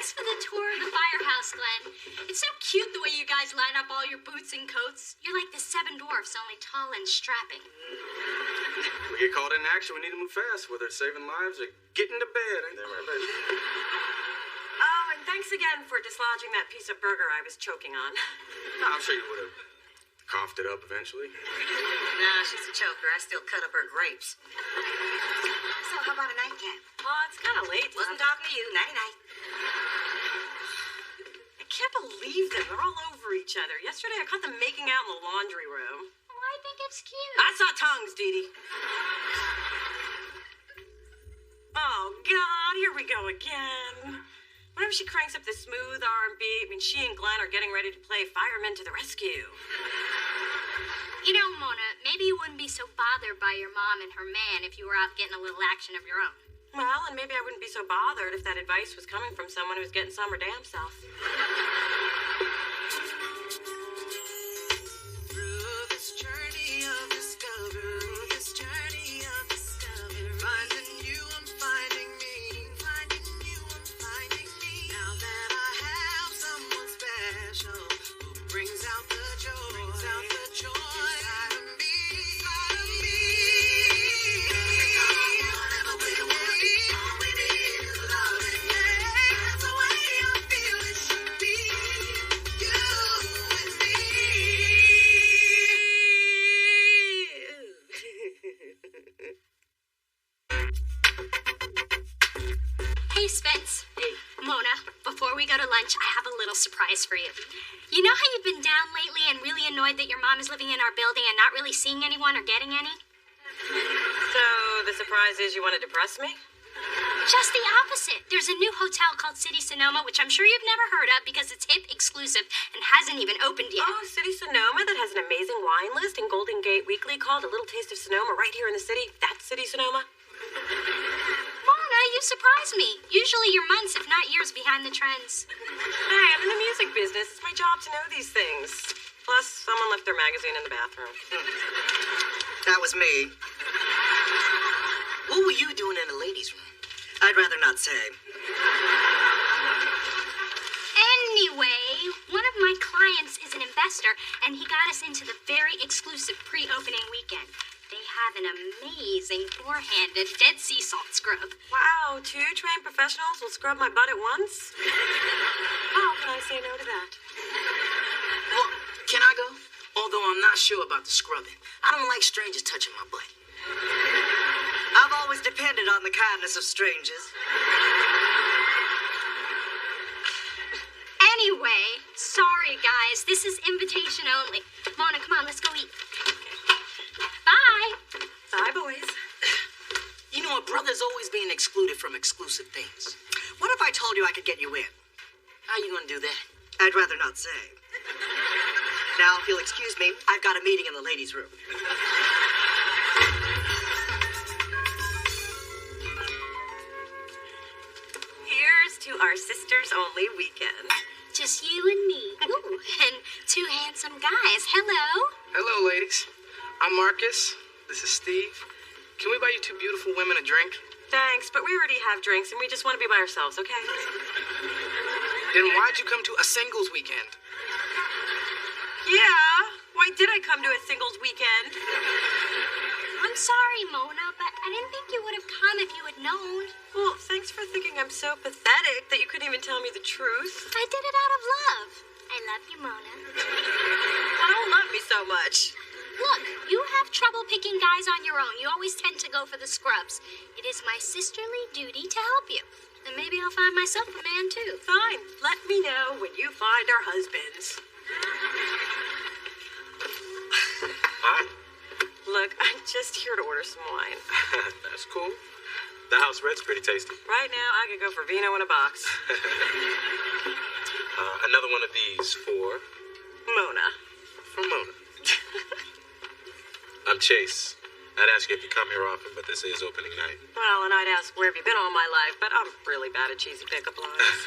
Thanks for the tour of the firehouse, Glenn. It's so cute the way you guys line up all your boots and coats. You're like the 7 dwarfs, only tall and strapping. We get called into action, we need to move fast, whether it's saving lives or getting to bed. Ain't that right, baby? Oh, and thanks again for dislodging that piece of burger I was choking on. No, I'm sure you would have coughed it up eventually. Nah, she's a choker. I still cut up her grapes. So how about a nightcap? Oh, it's kind of late. Wasn't talking to you. Nighty-night. I can't believe them. They're all over each other. Yesterday, I caught them making out in the laundry room. Oh, I think it's cute. I saw tongues, Dee Dee. Oh, God, here we go again. Whenever she cranks up the smooth R&B, I mean, she and Glenn are getting ready to play Firemen to the Rescue. You know, Mona, maybe you wouldn't be so bothered by your mom and her man if you were out getting a little action of your own. Well, and maybe I wouldn't be so bothered if that advice was coming from someone who's getting some her damn self. Through this journey of discovery, finding you, I'm finding me, finding you, I'm finding me. Now that I have someone special who brings out the joy inside of me, inside of me. Whatever we want, all we need is love, yeah. That's the way I feel it should be, you and me. Hey, Spence. Hey. Mona, before we go to lunch, I have a little surprise for you. You know how you've been down lately and really annoyed that your mom is living in our building and not really seeing anyone or getting any? So, the surprise is you want to depress me? Just the opposite. There's a new hotel called City Sonoma, which I'm sure you've never heard of because it's hip, exclusive, and hasn't even opened yet. Oh, City Sonoma that has an amazing wine list in Golden Gate Weekly called A Little Taste of Sonoma right here in the city. That's City Sonoma. Mona, you surprise me. Usually you're months, if not years, behind the trends. Hey, I'm in the music business. It's my job to know these things. Plus, someone left their magazine in the bathroom. That was me. What were you doing in the ladies' room? I'd rather not say. Anyway, one of my clients is an investor, and he got us into the very exclusive pre-opening weekend. They have an amazing four-handed Dead Sea salt scrub. Wow, 2 trained professionals will scrub my butt at once? How can I say no to that? Well, can I go? Although I'm not sure about the scrubbing. I don't like strangers touching my butt. I've always depended on the kindness of strangers. Anyway, sorry, guys. This is invitation only. Mona, come on, let's go eat. Bye. Bye, boys. You know, a brother's always being excluded from exclusive things. What if I told you I could get you in? How you gonna do that? I'd rather not say. Now, if you'll excuse me, I've got a meeting in the ladies' room. Here's to our sisters-only weekend. Just you and me. Ooh, and 2 handsome guys. Hello. Hello, ladies. I'm Marcus. This is Steve. Can we buy you 2 beautiful women a drink? Thanks, but we already have drinks, and we just want to be by ourselves, okay? Then why'd you come to a singles weekend? Yeah, why did I come to a singles weekend? I'm sorry, Mona, but I didn't think you would have come if you had known. Well, thanks for thinking I'm so pathetic that you couldn't even tell me the truth. I did it out of love. I love you, Mona. I don't love me so much. Look, you have trouble picking guys on your own. You always tend to go for the scrubs. It is my sisterly duty to help you. And maybe I'll find myself a man, too. Fine. Let me know when you find our husbands. Hi. Look, I'm just here to order some wine. That's cool. The house red's pretty tasty. Right now, I could go for vino in a box. Another one of these for Mona. Mona. I'm Chase. I'd ask you if you come here often, but this is opening night. Well, and I'd ask, where have you been all my life? But I'm really bad at cheesy pickup lines.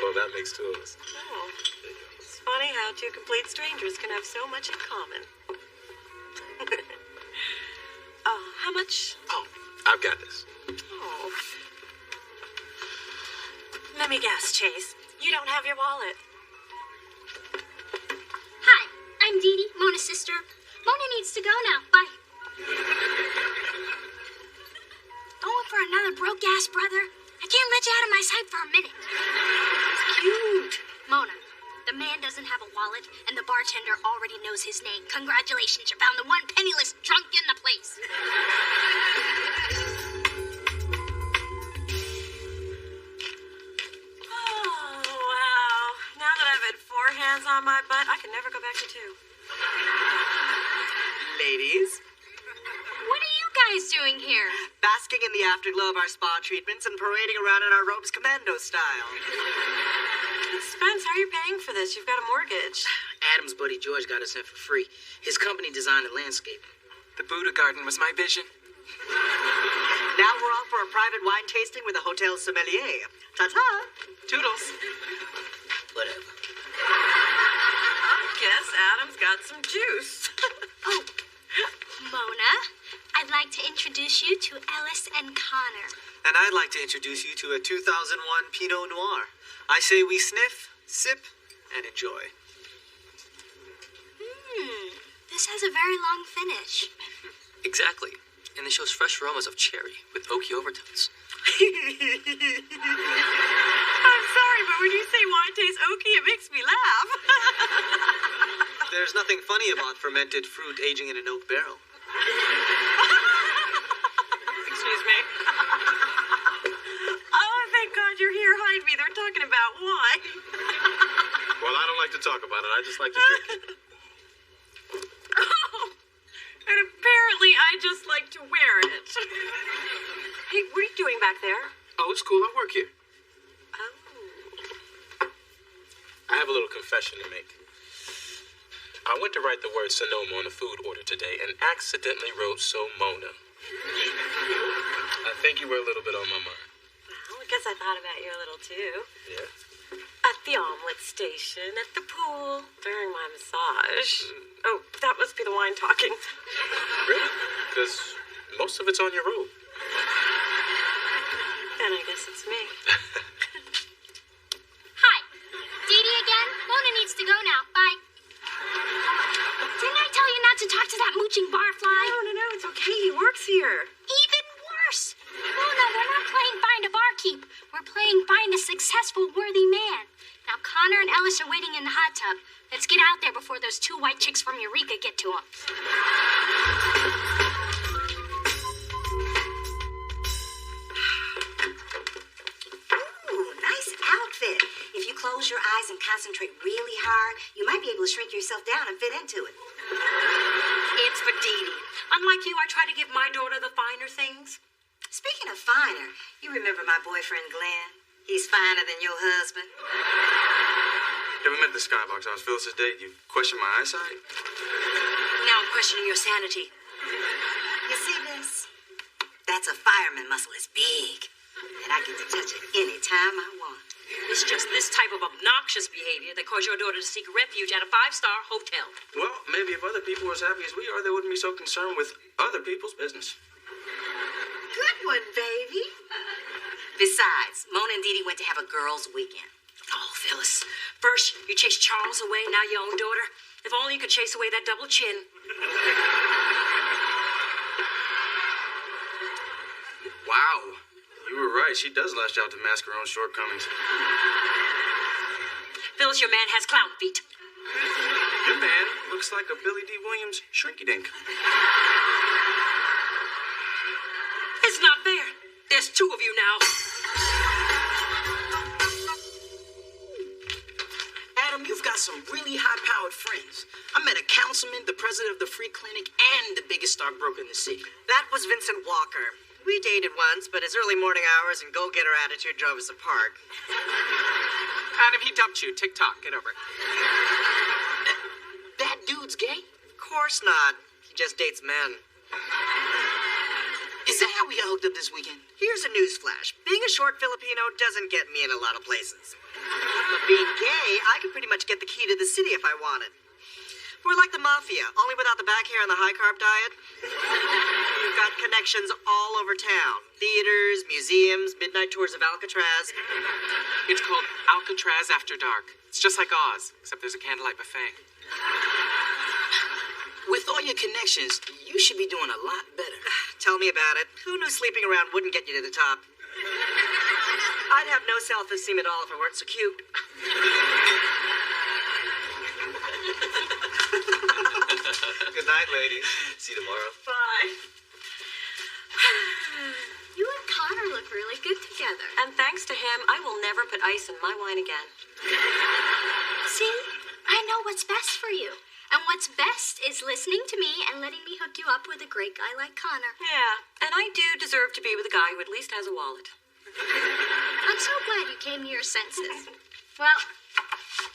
Well, that makes 2 of us. Oh, it's funny how 2 complete strangers can have so much in common. How much? Oh, I've got this. Oh. Let me guess, Chase. You don't have your wallet. Hi, I'm Dee Dee, Mona's sister. Mona needs to go now. Bye. Don't look for another broke-ass brother. I can't let you out of my sight for a minute. It's cute. Mona, the man doesn't have a wallet, and the bartender already knows his name. Congratulations, you found the one penniless drunk in the place. Oh, wow. Now that I've had 4 hands on my butt, I can never go back to 2. Ladies, What are you guys doing here? basking in the afterglow of our spa treatments and parading around in our robes commando style. Spence, how are you paying for this? You've got a mortgage. Adam's buddy George got us in for free. His company designed the landscape. The Buddha garden was my vision. Now we're off for a private wine tasting with a hotel sommelier. Ta-ta! Toodles. Whatever. I guess Adam's got some juice. Oh, Mona, I'd like to introduce you to Ellis and Connor. And I'd like to introduce you to a 2001 Pinot Noir. I say we sniff, sip, and enjoy. This has a very long finish. Exactly. And it shows fresh aromas of cherry with oaky overtones. I'm sorry, but when you say wine tastes oaky, it makes me laugh. There's nothing funny about fermented fruit aging in an oak barrel. Excuse me. Oh, thank God you're here. Hide me. They're talking about wine. Well, I don't like to talk about it. I just like to drink it. Oh, and apparently I just like to wear it. Hey, what are you doing back there? Oh, it's cool. I work here. Oh. I have a little confession to make. I went to write the word Sonoma on a food order today and accidentally wrote Somona. I think you were a little bit on my mind. Well, I guess I thought about you a little too. Yeah? At the omelet station, at the pool, during my massage. Oh, that must be the wine talking. Really? Because most of it's on your robe. Then I guess it's me. Hi, Dee Dee again. Mona needs to go now. Bye. Didn't I tell you not to talk to that mooching barfly? No, it's okay. He works here. Even worse. Mona, we're not playing find a barkeep. We're playing find a successful, worthy man. Now, Connor and Ellis are waiting in the hot tub. Let's get out there before those 2 white chicks from Eureka get to them. Ooh, nice outfit. If you close your eyes and concentrate really hard, you might be able to shrink yourself down and fit into it. It's for Dee Dee. Unlike you, I try to give my daughter the finer things. Speaking of finer, you remember my boyfriend Glenn? He's finer than your husband. Have we met at the Skybox House, Phyllis's date? You question my eyesight? Now I'm questioning your sanity. You see this? That's a fireman muscle. It's big. And I get to touch it anytime I want. It's just this type of obnoxious behavior that caused your daughter to seek refuge at a 5-star hotel. Well, maybe if other people were as happy as we are, they wouldn't be so concerned with other people's business. Good one, baby. Besides, Mona and Dee Dee went to have a girls' weekend. Oh, Phyllis. First, you chased Charles away, now your own daughter. If only you could chase away that double chin. Wow. You were right. She does lash out to mask her own shortcomings. Phyllis, your man has clown feet. Your man looks like a Billy D. Williams shrinky-dink. It's not fair. There's 2 of you now. Adam, you've got some really high-powered friends. I met a councilman, the president of the free clinic, and the biggest stockbroker in the city. That was Vincent Walker. We dated once, but his early morning hours and go-getter attitude drove us apart. Adam, he dumped you. TikTok. Get over it. That dude's gay? Of course not. He just dates men. Is that how we got hooked up this weekend? Here's a newsflash. Being a short Filipino doesn't get me in a lot of places. But being gay, I could pretty much get the key to the city if I wanted. We're like the mafia, only without the back hair and the high-carb diet. We've got connections all over town. Theaters, museums, midnight tours of Alcatraz. It's called Alcatraz After Dark. It's just like Oz, except there's a candlelight buffet. With all your connections, you should be doing a lot better. Tell me about it. Who knew sleeping around wouldn't get you to the top? I'd have no self-esteem at all if I weren't so cute. Good night, ladies. See you tomorrow. Bye. You and Connor look really good together. And thanks to him, I will never put ice in my wine again. See, I know what's best for you. And what's best is listening to me and letting me hook you up with a great guy like Connor. Yeah, and I do deserve to be with a guy who at least has a wallet. I'm so glad you came to your senses. Well,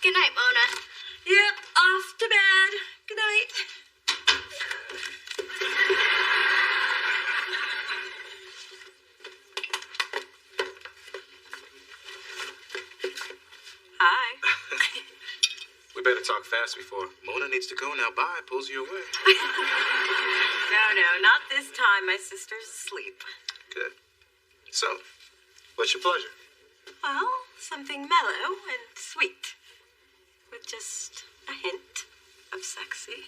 good night, Mona. Yep, off to bed. Good night. Hi. We better talk fast before Mona needs to go now. Bye, pulls you away. No, not this time. My sister's asleep. Good. So, what's your pleasure? Well, something mellow and sweet. With just a hint of sexy.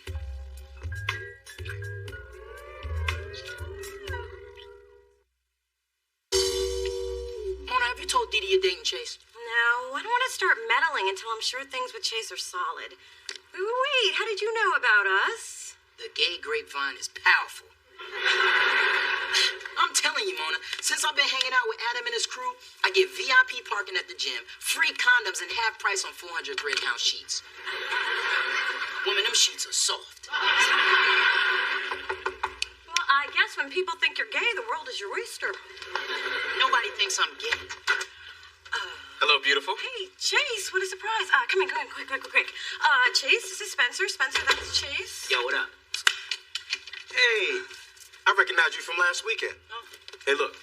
Mona, have you told Dee Dee you're dating Chase? No, I don't want to start meddling until I'm sure things with Chase are solid. Wait, how did you know about us? The gay grapevine is powerful. I'm telling you, Mona, since I've been hanging out with Adam and his crew, I get VIP parking at the gym, free condoms, and half price on 400 Greyhound sheets. Woman, them sheets are soft. Well, I guess when people think you're gay, the world is your oyster. Nobody thinks I'm gay. Hello, beautiful. Hey, Chase, what a surprise. Come in, quick. Chase, this is Spencer. Spencer, that's Chase. Yo, what up? Hey, I recognize you from last weekend. Oh. Hey, look,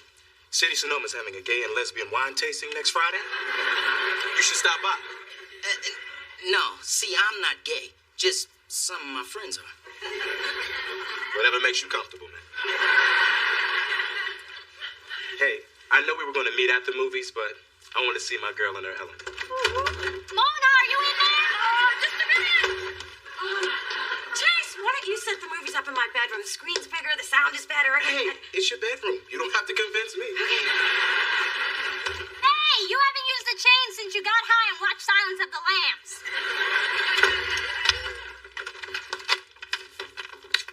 City Sonoma's having a gay and lesbian wine tasting next Friday. You should stop by. No, see, I'm not gay. Just some of my friends are. Whatever makes you comfortable, man. Hey, I know we were going to meet at the movies, but I want to see my girl in her element. Mona, are you in there? Just a minute. Chase, why don't you set the movies up in my bedroom? The screen's bigger, the sound is better. Hey, it's your bedroom. You don't have to convince me. Hey, you haven't used the chain since you got high and watched Silence of the Lambs.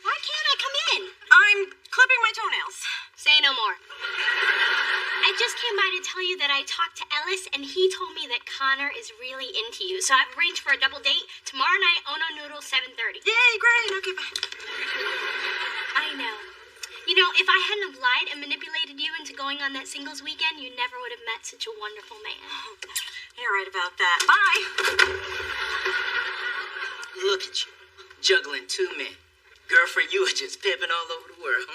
Why can't I come in? I'm clipping my toenails. Say no more. I just came by to tell you that I talked to Ellis, and he told me that Connor is really into you. So I've arranged for a double date tomorrow night, Ono Noodle, 7:30. Yay, great. Okay, bye. I know. You know, if I hadn't have lied and manipulated you into going on that singles weekend, you never would have met such a wonderful man. You're right about that. Bye. Look at you, juggling two men. Girlfriend, you are just pimping all over the world.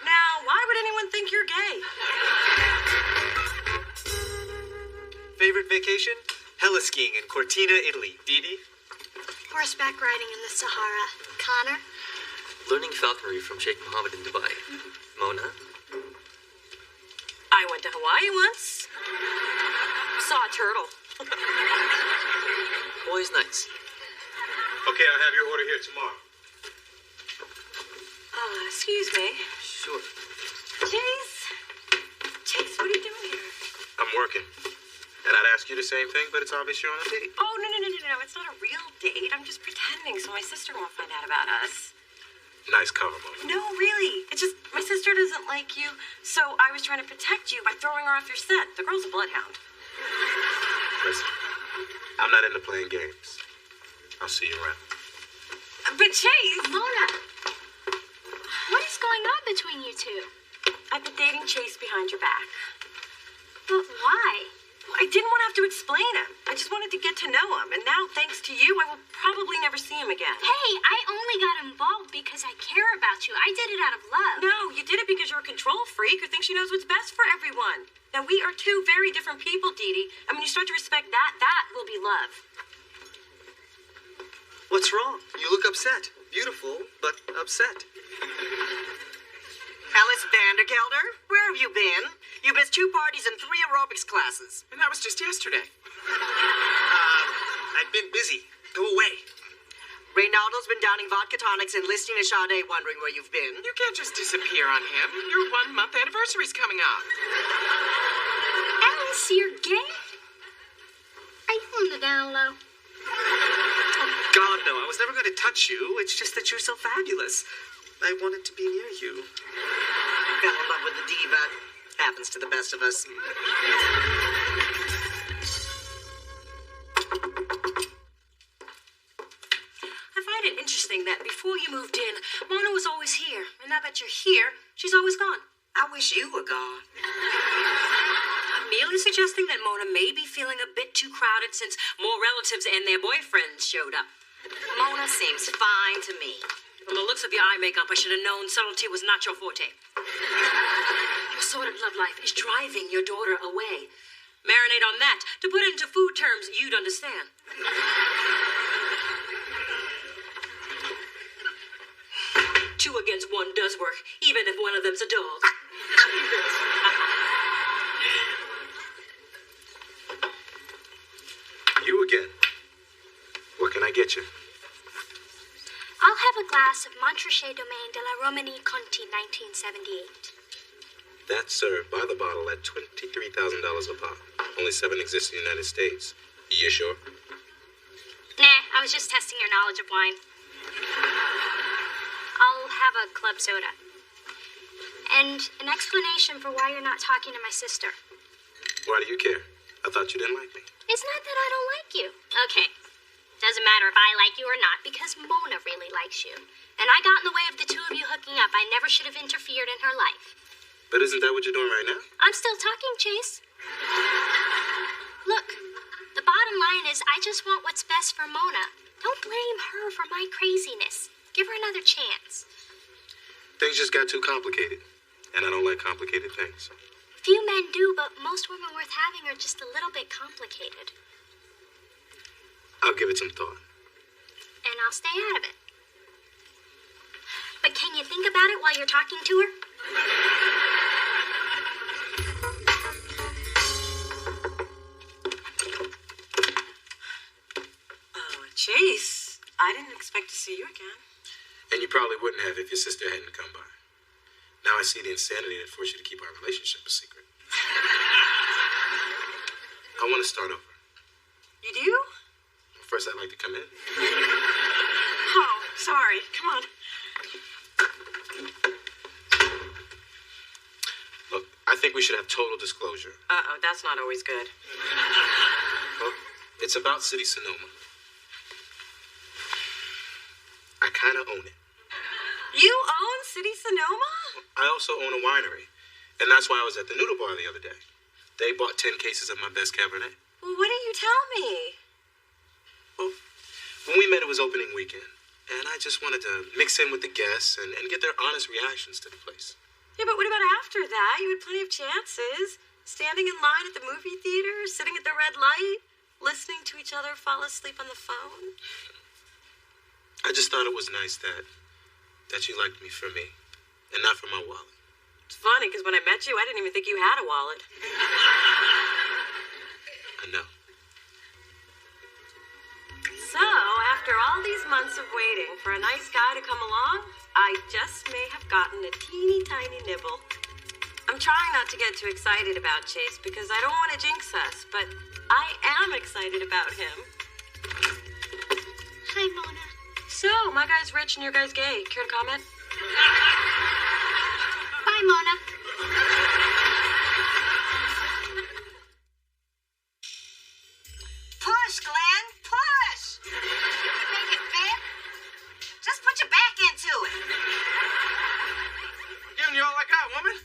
Now, why would anyone think you're gay? Favorite vacation? Heli skiing in Cortina, Italy. Dee Dee? Horseback riding in the Sahara. Connor? Learning falconry from Sheikh Mohammed in Dubai. Mona? I went to Hawaii once. Saw a turtle. Hawaii's nice. Okay, I'll have your order here tomorrow. Excuse me. Sure. Chase, what are you doing here? I'm working. And I'd ask you the same thing, but it's obvious you're on a date. Oh, no. It's not a real date. I'm just pretending so my sister won't find out about us. Nice cover, Mona. No, really. It's just my sister doesn't like you, so I was trying to protect you by throwing her off your scent. The girl's a bloodhound. Listen, I'm not into playing games. I'll see you around. But Chase! Mona! What is going on between you two? I've been dating Chase behind your back. But why? I didn't want to have to explain him. I just wanted to get to know him. And now, thanks to you, I will probably never see him again. Hey, I only got involved because I care about you. I did it out of love. No, you did it because you're a control freak who thinks she knows what's best for everyone. Now, we are two very different people, Dee Dee. And when you start to respect that, that will be love. What's wrong? You look upset. Beautiful, but upset. Alice Vandergelder, where have you been? You missed 2 parties and 3 aerobics classes. And that was just yesterday. I've been busy. Go away. Reynaldo's been downing vodka tonics and listening to Sade, wondering where you've been. You can't just disappear on him. Your 1-month anniversary's coming up. Alice, you're gay? Are you on the down low? God, no. I was never going to touch you. It's just that you're so fabulous. I wanted to be near you. Fell in love with the diva. Happens to the best of us. I find it interesting that before you moved in, Mona was always here. And now that you're here, she's always gone. I wish you were gone. I'm merely suggesting that Mona may be feeling a bit too crowded since more relatives and their boyfriends showed up. Mona seems fine to me. From the looks of your eye makeup, I should have known subtlety was not your forte. Your sordid love life is driving your daughter away. Marinate on that. To put it into food terms you'd understand. 2 against 1 does work, even if one of them's a dog. You again. What can I get you? I'll have a glass of Montrachet Domaine de la Romanie Conti 1978. That's served by the bottle at $23,000 a pop. Only 7 exist in the United States. You sure? Nah, I was just testing your knowledge of wine. I'll have a club soda. And an explanation for why you're not talking to my sister. Why do you care? I thought you didn't like me. It's not that I don't like you. Okay. Doesn't matter if I like you or not, because Mona really likes you. And I got in the way of the 2 of you hooking up. I never should have interfered in her life. But isn't that what you're doing right now? I'm still talking, Chase. Look, the bottom line is I just want what's best for Mona. Don't blame her for my craziness. Give her another chance. Things just got too complicated. And I don't like complicated things. Few men do, but most women worth having are just a little bit complicated. I'll give it some thought. And I'll stay out of it. But can you think about it while you're talking to her? Chase, I didn't expect to see you again. And you probably wouldn't have if your sister hadn't come by. Now I see the insanity that forced you to keep our relationship a secret. I want to start over. You do? First, I'd like to come in. Oh, sorry. Come on. Look, I think we should have total disclosure. Uh-oh, that's not always good. Well, it's about City Sonoma. I kind of own it. You own City Sonoma? I also own a winery. And that's why I was at the Noodle Bar the other day. They bought 10 cases of my best Cabernet. Well, what didn't you tell me? Well, when we met, it was opening weekend. And I just wanted to mix in with the guests and get their honest reactions to the place. Yeah, but what about after that? You had plenty of chances. Standing in line at the movie theater, sitting at the red light, listening to each other fall asleep on the phone. I just thought it was nice that you liked me for me and not for my wallet. It's funny, because when I met you, I didn't even think you had a wallet. I know. So, after all these months of waiting for a nice guy to come along, I just may have gotten a teeny tiny nibble. I'm trying not to get too excited about Chase because I don't want to jinx us, but I am excited about him. Hi, Mona. So, my guy's rich and your guy's gay. Care to comment? Bye, Mona. Push, Glenn, push! Make it fit. Just put your back into it. Giving you all I got, woman.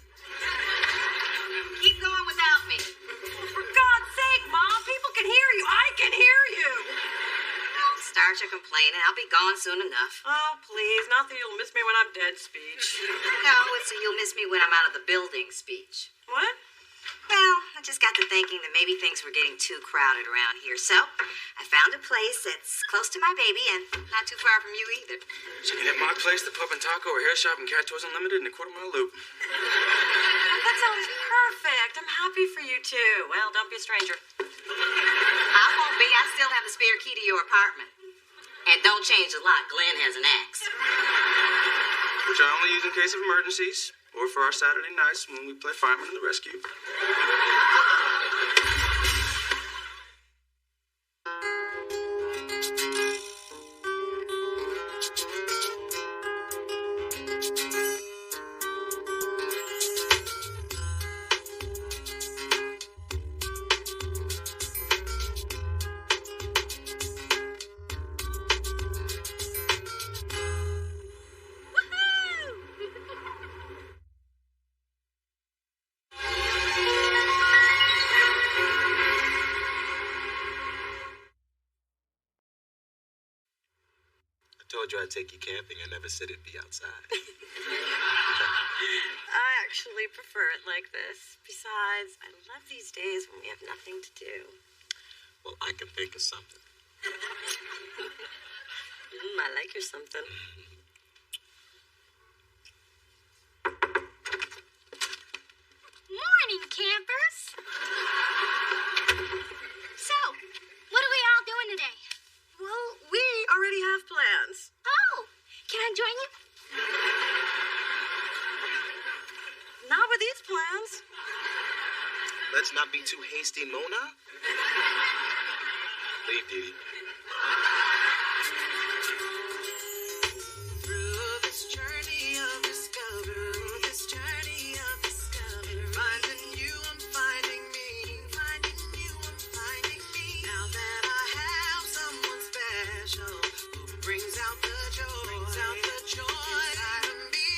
Keep going without me. For God's sake, Mom, people can hear you. I can hear you. Don't start your complaining. I'll be gone soon enough. Oh, please, not that you'll miss me when I'm dead speech. No, it's a you'll miss me when I'm out of the building speech. What? Well, I just got to thinking that maybe things were getting too crowded around here. So I found a place that's close to my baby and not too far from you either. So you can hit my place, the pub and taco, or hair shop and cat toys unlimited in a quarter-mile loop. That sounds perfect. I'm happy for you, too. Well, don't be a stranger. I won't be. I still have the spare key to your apartment. And don't change the lock. Glenn has an axe. Which I only use in case of emergencies or for our Saturday nights when we play Fireman in the Rescue. I told you I'd take you camping. I never said it'd be outside. I actually prefer it like this. Besides, I love these days when we have nothing to do. Well, I can think of something. I like your something. Morning, campers. So, what are we all doing today? Well, we already have plans. Oh, can I join you? Not with these plans. Let's not be too hasty, Mona. Leave, Dee. Through this journey of discovery, finding you, I'm finding me, finding you, I'm finding me. Now that I have someone special who brings out the joy, inside of me,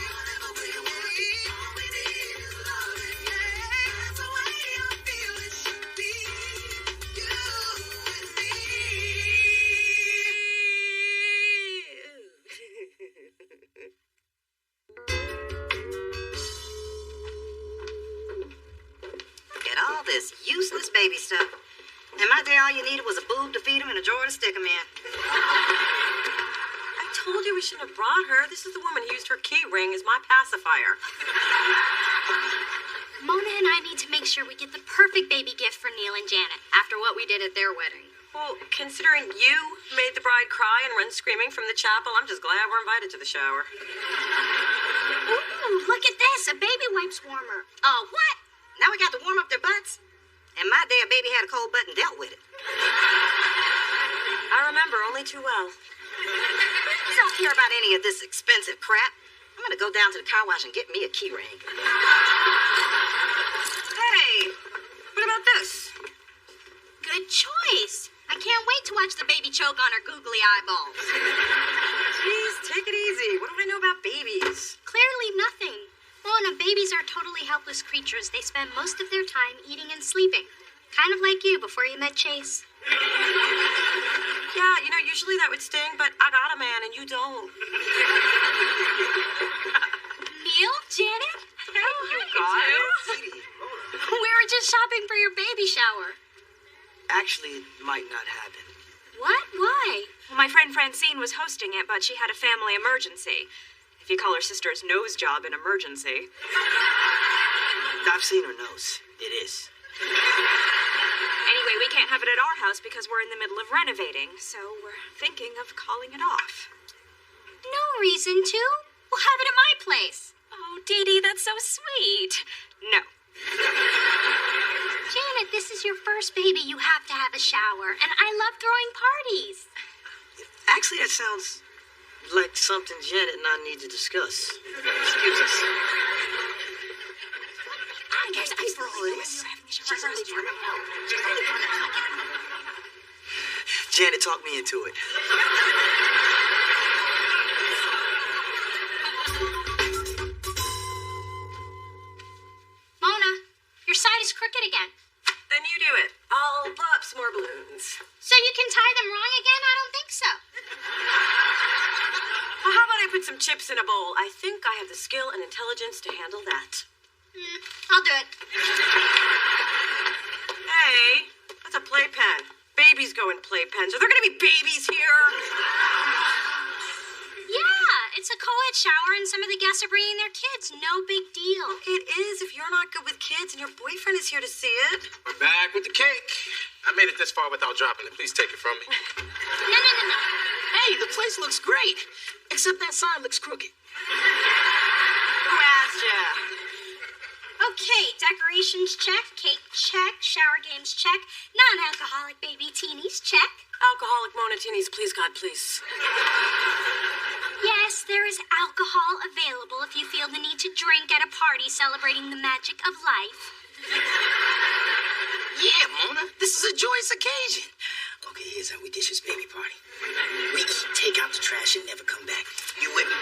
Whatever we want, all we need is love. That's the way I feel it should be. You and me. Forget all this useless baby stuff. In my day, all you needed was a boob to feed him and a drawer to stick him in. I told you we shouldn't have brought her. This is the woman who used her key ring as my pacifier. Mona and I need to make sure we get the perfect baby gift for Neil and Janet after what we did at their wedding. Well, considering you made the bride cry and run screaming from the chapel, I'm just glad we're invited to the shower. Ooh, look at this, a baby wipes warmer. Oh, what? Now we got to warm up their butts? In my day, a baby had a cold butt and dealt with it. I remember only too well. I don't care about any of this expensive crap. I'm gonna go down to the car wash and get me a key ring. Hey, what about this? Good choice. I can't wait to watch the baby choke on her googly eyeballs. Jeez, take it easy. What do I know about babies? Clearly nothing. Mona, babies are totally helpless creatures. They spend most of their time eating and sleeping. Kind of like you before you met Chase. Yeah, usually that would sting, but I got a man and you don't. Neil? Janet? You guys. We were just shopping for your baby shower. Actually, it might not happen. What? Why? Well, my friend Francine was hosting it, but she had a family emergency. If you call her sister's nose job an emergency. I've seen her nose. It is. Anyway, we can't have it at our house because we're in the middle of renovating, so we're thinking of calling it off. No reason to. We'll have it at my place. Oh, Dee Dee, that's so sweet. No. Janet, this is your first baby. You have to have a shower. And I love throwing parties. Actually, that sounds like something Janet and I need to discuss. Excuse us. There's ice for all of this. Janet talked me into it. Mona, your side is crooked again. Then you do it. I'll blow up some more balloons. So you can tie them wrong again? I don't think so. Well, how about I put some chips in a bowl. I think I have the skill and intelligence to handle that. I'll do it. Hey, that's a playpen. Babies go in playpens. Are there going to be babies here? Yeah, it's a co-ed shower and some of the guests are bringing their kids. No big deal. It is if you're not good with kids and your boyfriend is here to see it. We're back with the cake. I made it this far without dropping it. Please take it from me. No. Hey, the place looks great. Except that sign looks crooked. Who asked ya? Okay, decorations check, cake check, shower games check, non-alcoholic baby teenies check. Alcoholic Monatinis, please, God, please. Yes, there is alcohol available if you feel the need to drink at a party celebrating the magic of life. Yeah, Mona, this is a joyous occasion. Okay, here's how we dish this baby party. We eat, take out the trash, and never come back. You with me?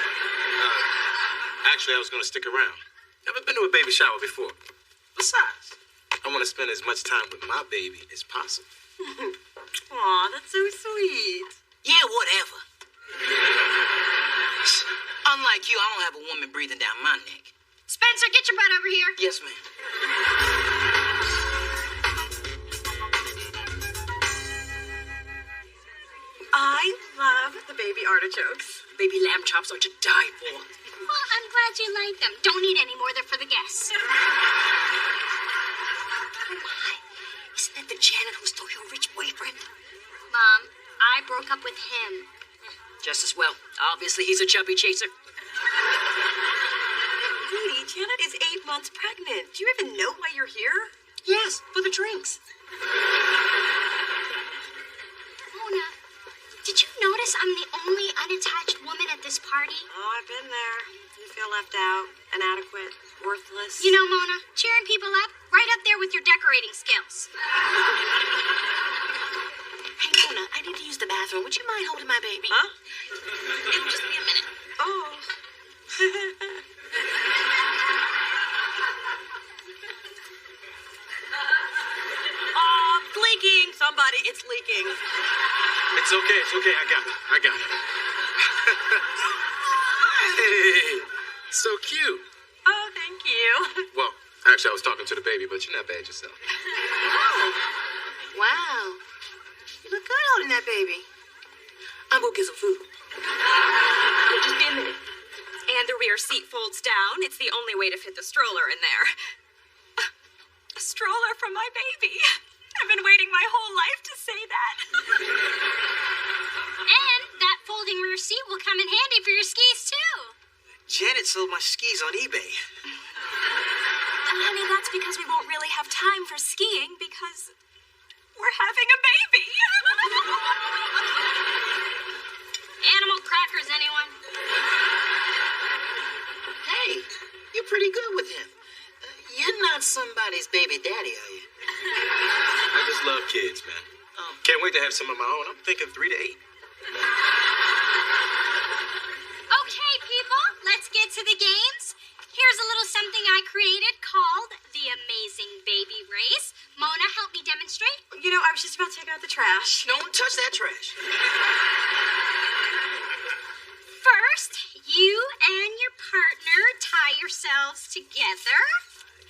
Actually, I was going to stick around. Never been to a baby shower before. Besides, I want to spend as much time with my baby as possible. Aw, that's so sweet. Yeah, whatever. Unlike you, I don't have a woman breathing down my neck. Spencer, get your butt over here. Yes, ma'am. I love the baby artichokes. Baby lamb chops are to die for. Well, I'm glad you like them. Don't eat any more. They're for the guests. Oh my. Isn't that the janitor who stole your rich boyfriend? Mom, I broke up with him. Just as well. Obviously, he's a chubby chaser. Dee Dee, Janet is 8 months pregnant. Do you even know why you're here? Yes, for the drinks. Mona, did you notice I'm the only unattached woman at this party? Oh, I've been there. You feel left out, inadequate, worthless. You know, Mona, cheering people up, right up there with your decorating skills. Hey, Mona, I need to use the bathroom. Would you mind holding my baby? Huh? It'll just be a minute. Oh. Oh, it's leaking. Somebody, it's leaking. It's okay. I got it. Hey, so cute. Oh, thank you. Well, actually, I was talking to the baby, but you're not bad yourself. Oh. Wow. You look good holding that baby. I'm gonna get some food. Just be a minute. And the rear seat folds down. It's the only way to fit the stroller in there. A stroller for my baby. I've been waiting my whole life to say that. And that folding rear seat will come in handy for your skis, too. Janet sold my skis on eBay. Honey, that's because we won't really have time for skiing because we're having a baby. Animal crackers, anyone? Hey, you're pretty good with him. You're not somebody's baby daddy, are you? I just love kids, man. Can't wait to have some of my own. I'm thinking 3 to 8. Okay, people, let's get to the games. Here's a little something I created called the Amazing Baby Race. Mona, help me demonstrate. You know, I was just about to take out the trash. Don't touch that trash. First, you and your partner tie yourselves together.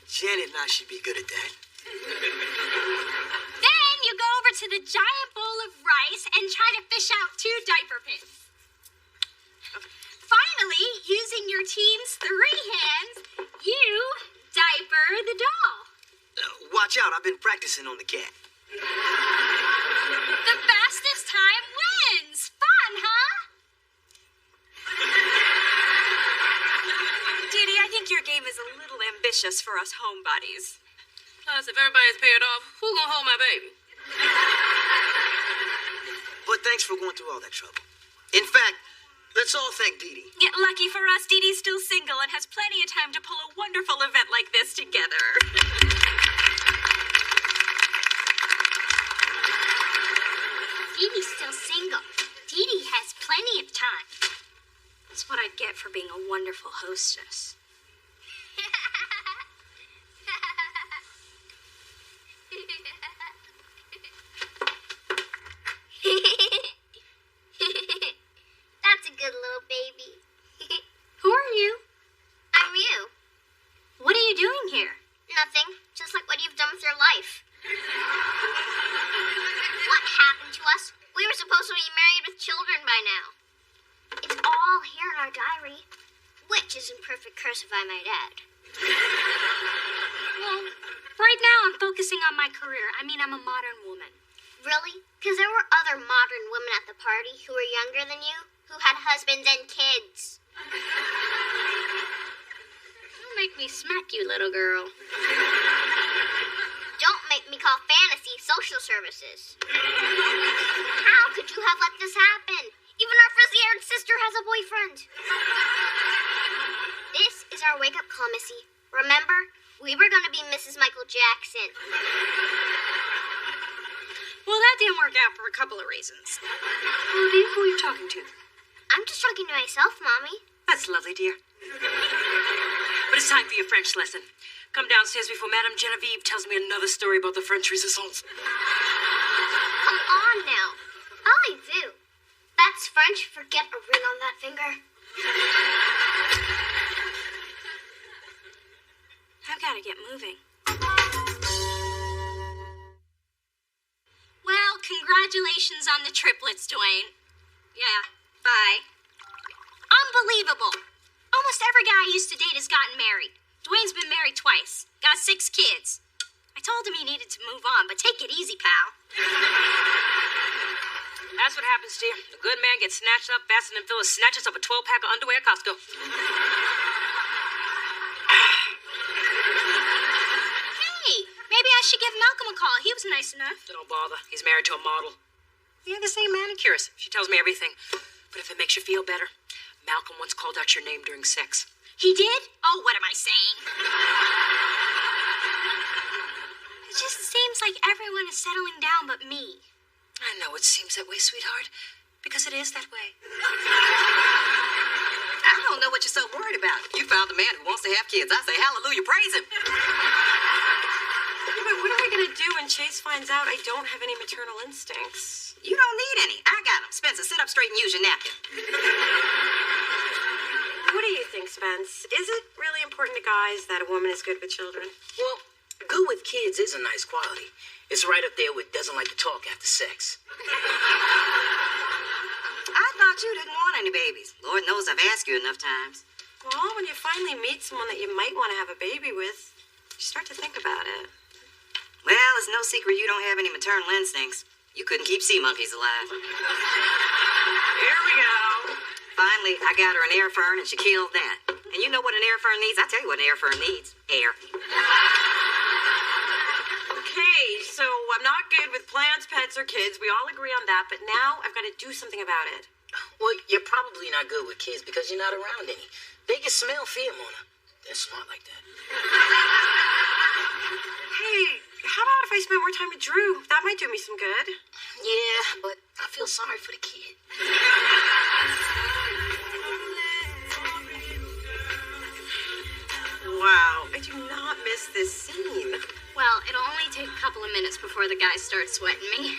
Janet and I should be good at that. Then you go over to the giant bowl of rice and try to fish out 2 diaper pins. Finally, using your team's 3 hands, you diaper the doll. Watch out, I've been practicing on the cat. The fastest time wins. Fun, huh? Dee Dee, I think your game is a little ambitious for us homebodies. Plus, if everybody's paired off, who gonna hold my baby? But thanks for going through all that trouble. In fact, let's all thank Dee Dee. Yet lucky for us, Dee Dee's still single and has plenty of time to pull a wonderful event like this together. Dee Dee's still single. Dee Dee has plenty of time. That's what I get for being a wonderful hostess. That's a good little baby. by now. It's all here in our diary, which is in perfect cursive, I might add. Well, right now I'm focusing on my career. I mean, I'm a modern woman. Really? Because there were other modern women at the party who were younger than you, who had husbands and kids. Don't make me smack you, little girl. Don't make me call fantasy social services. How could you have let this happen? Even our frizzy-haired sister has a boyfriend. This is our wake-up call, Missy. Remember, we were going to be Mrs. Michael Jackson. Well, that didn't work out for a couple of reasons. Rudy, who are you talking to? I'm just talking to myself, Mommy. That's lovely, dear. But it's time for your French lesson. Come downstairs before Madame Genevieve tells me another story about the French Resistance. Come on now. I do. That's French for get a ring on that finger. I've got to get moving. Well, congratulations on the triplets, Dwayne. Yeah, bye. Unbelievable. Almost every guy I used to date has gotten married. Dwayne's been married twice. Got 6 kids. I told him he needed to move on, but take it easy, pal. That's what happens to you. A good man gets snatched up faster than Phyllis snatches up a 12-pack of underwear at Costco. Hey, maybe I should give Malcolm a call. He was nice enough. Don't bother. He's married to a model. We have the same manicurist. She tells me everything. But if it makes you feel better, Malcolm once called out your name during sex. He did? Oh, what am I saying? It just seems like everyone is settling down but me. I know it seems that way, sweetheart, because it is that way. I don't know what you're so worried about. You found a man who wants to have kids. I say hallelujah, praise him. Yeah, but what are we going to do when Chase finds out I don't have any maternal instincts? You don't need any. I got them. Spencer, sit up straight and use your napkin. What do you think, Spence? Is it really important to guys that a woman is good with children? Well, good with kids is a nice quality. It's right up there with doesn't like to talk after sex. I thought you didn't want any babies. Lord knows I've asked you enough times. Well, when you finally meet someone that you might want to have a baby with, you start to think about it. Well, it's no secret you don't have any maternal instincts. You couldn't keep sea monkeys alive. Here we go. Finally, I got her an air fern, and she killed that. And you know what an air fern needs? I tell you what an air fern needs. Air. Okay, so I'm not good with plants, pets, or kids. We all agree on that, but now I've got to do something about it. Well, you're probably not good with kids because you're not around any. They can smell fear, Mona. They're smart like that. Hey, how about if I spend more time with Drew? That might do me some good. Yeah, but I feel sorry for the kid. Wow, I do not miss this scene. Well, it'll only take a couple of minutes before the guys start sweating me.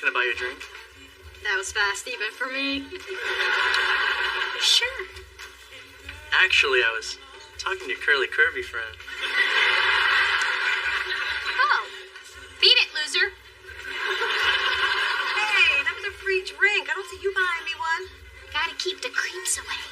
Can I buy you a drink? That was fast even for me. Sure. Actually, I was talking to your curly curvy friend. Oh, beat it, loser. Hey, that was a free drink. I don't see you buying me one. Gotta keep the creeps away.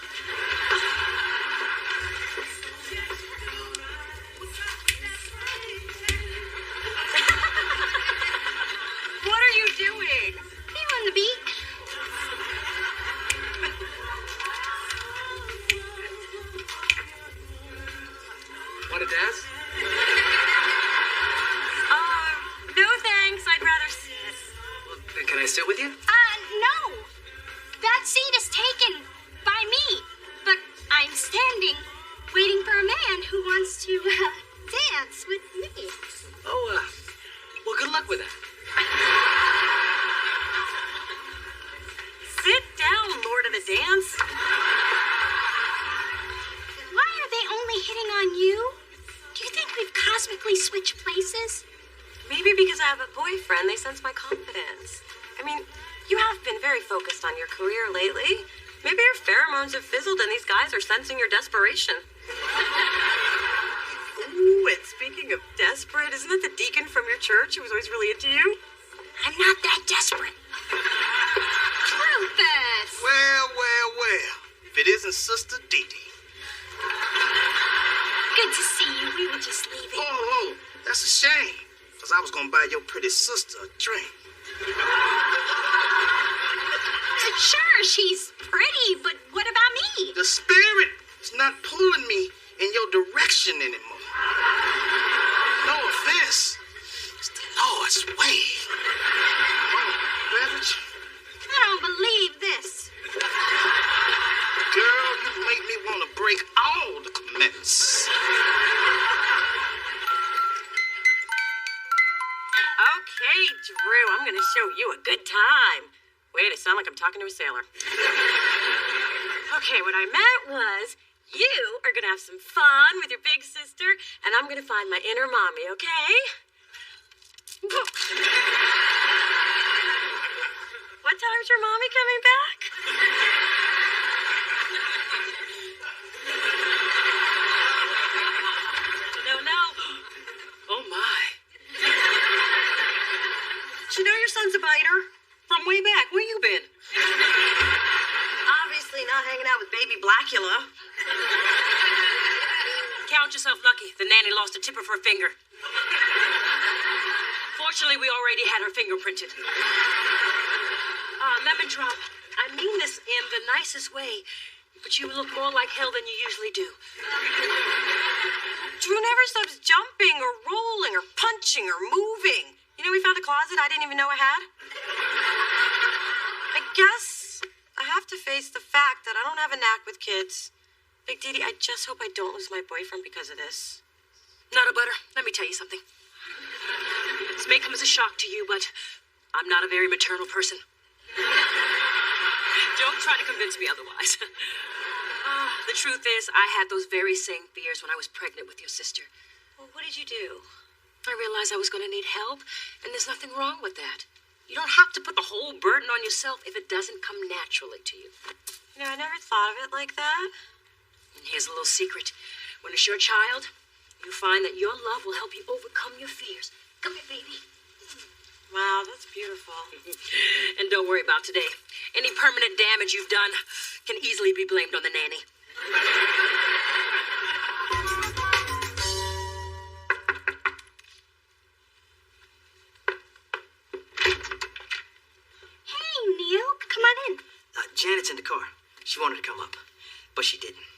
What are you doing? Feeling the beat. Want to dance? No thanks. I'd rather sit. Can I sit with you? No. That seat is taken by me. But I'm standing, waiting for a man who wants to dance with me. Oh, well, good luck with that. Sit down, Lord of the Dance. Why are they only hitting on you? Do you think we've cosmically switched places? Maybe because I have a boyfriend, they sense my confidence. I mean, you have been very focused on your career lately. Maybe your pheromones have fizzled and these guys are sensing your desperation. Ooh, and speaking of desperate, isn't it the deacon from your church who was always really into you? I'm not that desperate. and Sister Dee Dee. Good to see you. We were just leaving. Oh, that's a shame. Because I was going to buy your pretty sister a drink. Sure, she's pretty, but what about me? The spirit is not pulling me in your direction anymore. No offense. It's the Lord's way. Oh, beverage? I don't believe this. Girl, you make me want to break all the commitments. Okay, Drew, I'm going to show you a good time. Wait, I sound like I'm talking to a sailor. Okay, what I meant was you are going to have some fun with your big sister, and I'm going to find my inner mommy, okay? What time's your mommy coming back? No. Oh, my. Did you know your son's a biter? From way back. Where you been? Obviously not hanging out with baby Blackula. Count yourself lucky. The nanny lost a tip of her finger. Fortunately, we already had her fingerprinted. Lemon Drop, I mean this in the nicest way, but you look more like hell than you usually do. Drew never stops jumping or rolling or punching or moving. You know, we found a closet I didn't even know I had. I guess I have to face the fact that I don't have a knack with kids. Big Dee Dee, I just hope I don't lose my boyfriend because of this. Nutter Butter, let me tell you something. This may come as a shock to you, but I'm not a very maternal person. Don't try to convince me otherwise. The truth is, I had those very same fears when I was pregnant with your sister. Well, what did you do? I realized I was going to need help, and there's nothing wrong with that. You don't have to put the whole burden on yourself if it doesn't come naturally to you. You know, I never thought of it like that. And here's a little secret. When it's your child, you find that your love will help you overcome your fears. Come here, baby. Wow, that's beautiful. And don't worry about today. Any permanent damage you've done can easily be blamed on the nanny. Hey, Neil, come on in. Janet's in the car. She wanted to come up, but she didn't.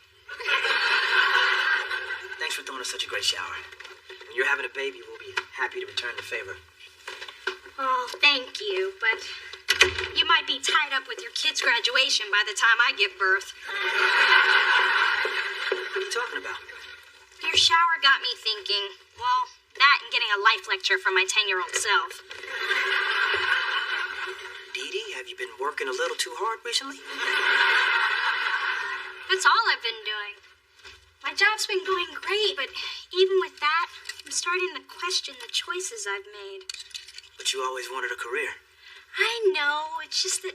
Thanks for throwing us such a great shower. When you're having a baby, we'll be happy to return the favor. Oh, thank you, but you might be tied up with your kid's graduation by the time I give birth. What are you talking about? Your shower got me thinking, well, that and getting a life lecture from my 10-year-old self. Dee Dee, have you been working a little too hard recently? That's all I've been doing. My job's been going great, but even with that, I'm starting to question the choices I've made. But you always wanted a career. I know, it's just that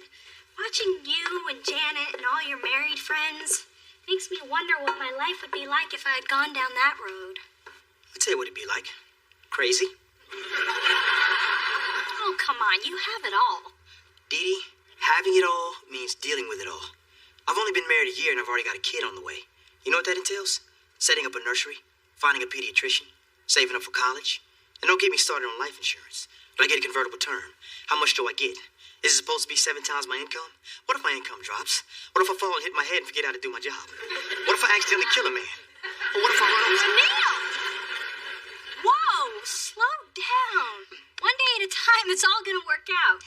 watching you and Janet and all your married friends makes me wonder what my life would be like if I had gone down that road. I'll tell you what it'd be like. Crazy. Oh, come on, you have it all. Dee Dee, having it all means dealing with it all. I've only been married a year and I've already got a kid on the way. You know what that entails? Setting up a nursery, finding a pediatrician, saving up for college. And don't get me started on life insurance. Do I get a convertible term? How much do I get? Is it supposed to be 7 times my income? What if my income drops? What if I fall and hit my head and forget how to do my job? What if I accidentally kill a man? Or what if I run over... Neil! Whoa, slow down. One day at a time, it's all gonna work out.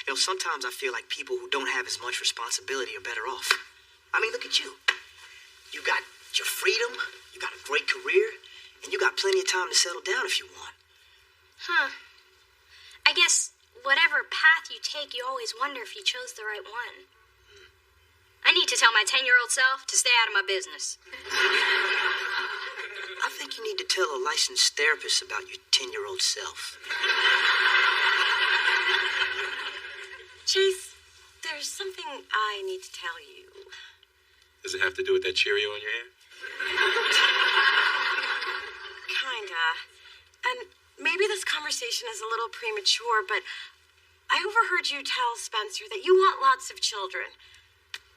You know, sometimes I feel like people who don't have as much responsibility are better off. I mean, look at you. You got your freedom, you got a great career, and you got plenty of time to settle down if you want. Huh. I guess whatever path you take, you always wonder if you chose the right one. I need to tell my 10-year-old self to stay out of my business. I think you need to tell a licensed therapist about your 10-year-old self. Chase, there's something I need to tell you. Does it have to do with that Cheerio in your hair? Kinda. And maybe this conversation is a little premature, but I overheard you tell Spencer that you want lots of children.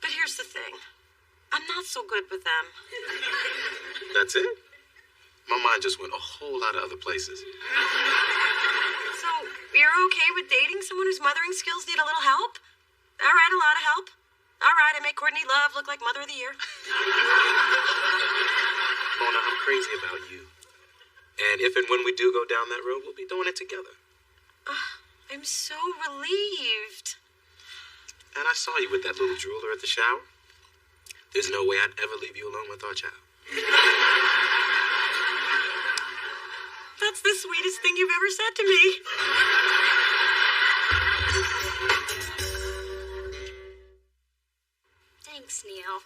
But here's the thing. I'm not so good with them. That's it? My mind just went a whole lot of other places. So, you're okay with dating someone whose mothering skills need a little help? All right, a lot of help. All right, I make Courtney Love look like Mother of the Year. Mona, I'm crazy about you. And if and when we do go down that road, we'll be doing it together. I'm so relieved. And I saw you with that little drooler at the shower. There's no way I'd ever leave you alone with our child. That's the sweetest thing you've ever said to me. Thanks, Neil.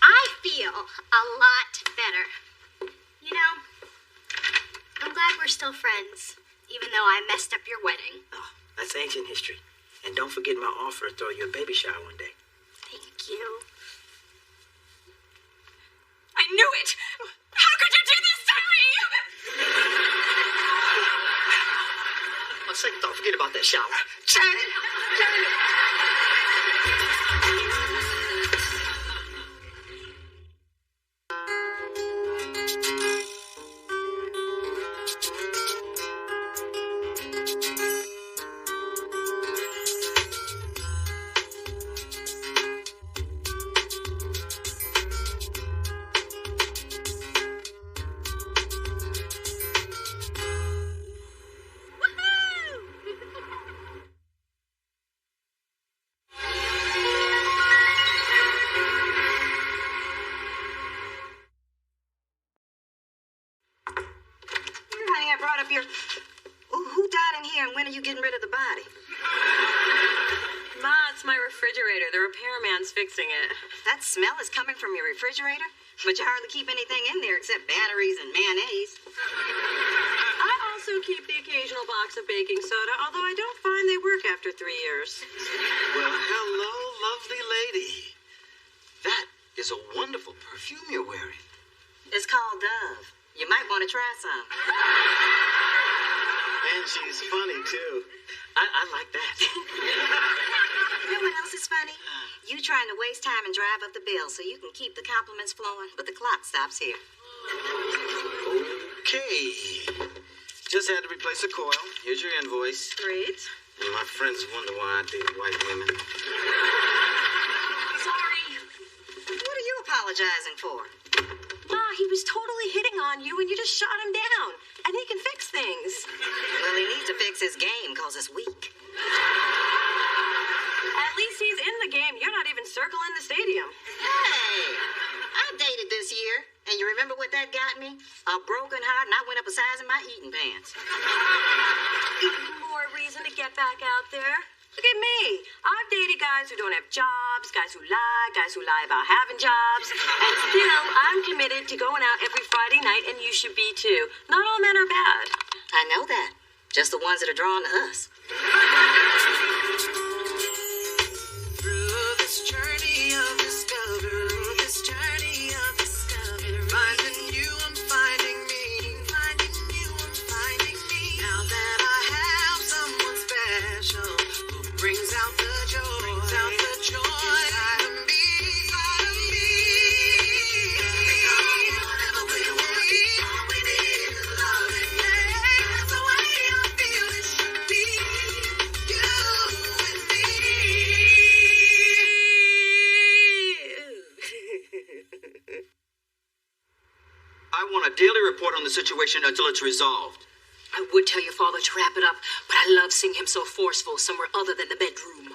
I feel a lot better. You know, I'm glad we're still friends, even though I messed up your wedding. Oh, that's ancient history. And don't forget my offer to throw you a baby shower one day. Thank you. I knew it! How could you do this to me? On second thought, forget about that shower. Janet! Janet! Who died in here, and when are you getting rid of the body? Ma, it's my refrigerator. The repairman's fixing it. That smell is coming from your refrigerator? But you hardly keep anything in there except batteries and mayonnaise. I also keep the occasional box of baking soda, although I don't find they work after 3 years. Well, hello, lovely lady. That is a wonderful perfume you're wearing. It's called Dove. You might want to try some. And she's funny, too. I like that. You know what else is funny? You trying to waste time and drive up the bill so you can keep the compliments flowing, but the clock stops here. Okay. Just had to replace a coil. Here's your invoice. Great. And my friends wonder why I date white women. Sorry. What are you apologizing for? Ma, he was totally hitting on you and you just shot him down. And he can fix things. Well, he needs to fix his game because it's weak. At least he's in the game. You're not even circling the stadium. Hey, I dated this year. And you remember what that got me? A broken heart, and I went up a size in my eating pants. Even more reason to get back out there. Look at me. I've dated guys who don't have jobs, guys who lie about having jobs. And still, I'm committed to going out every Friday night, and you should be too. Not all men are bad. I know that. Just the ones that are drawn to us. Through this journey of discovery, finding you, I'm finding me. Finding you, I'm finding me. Now that I have someone special who brings out the joy, inside of me. Whatever we want, all we need is love. That's the way I feel it should be. You and me. I want a daily report on the situation until it's resolved. I would tell your father to wrap it up, but I love seeing him so forceful somewhere other than the bedroom.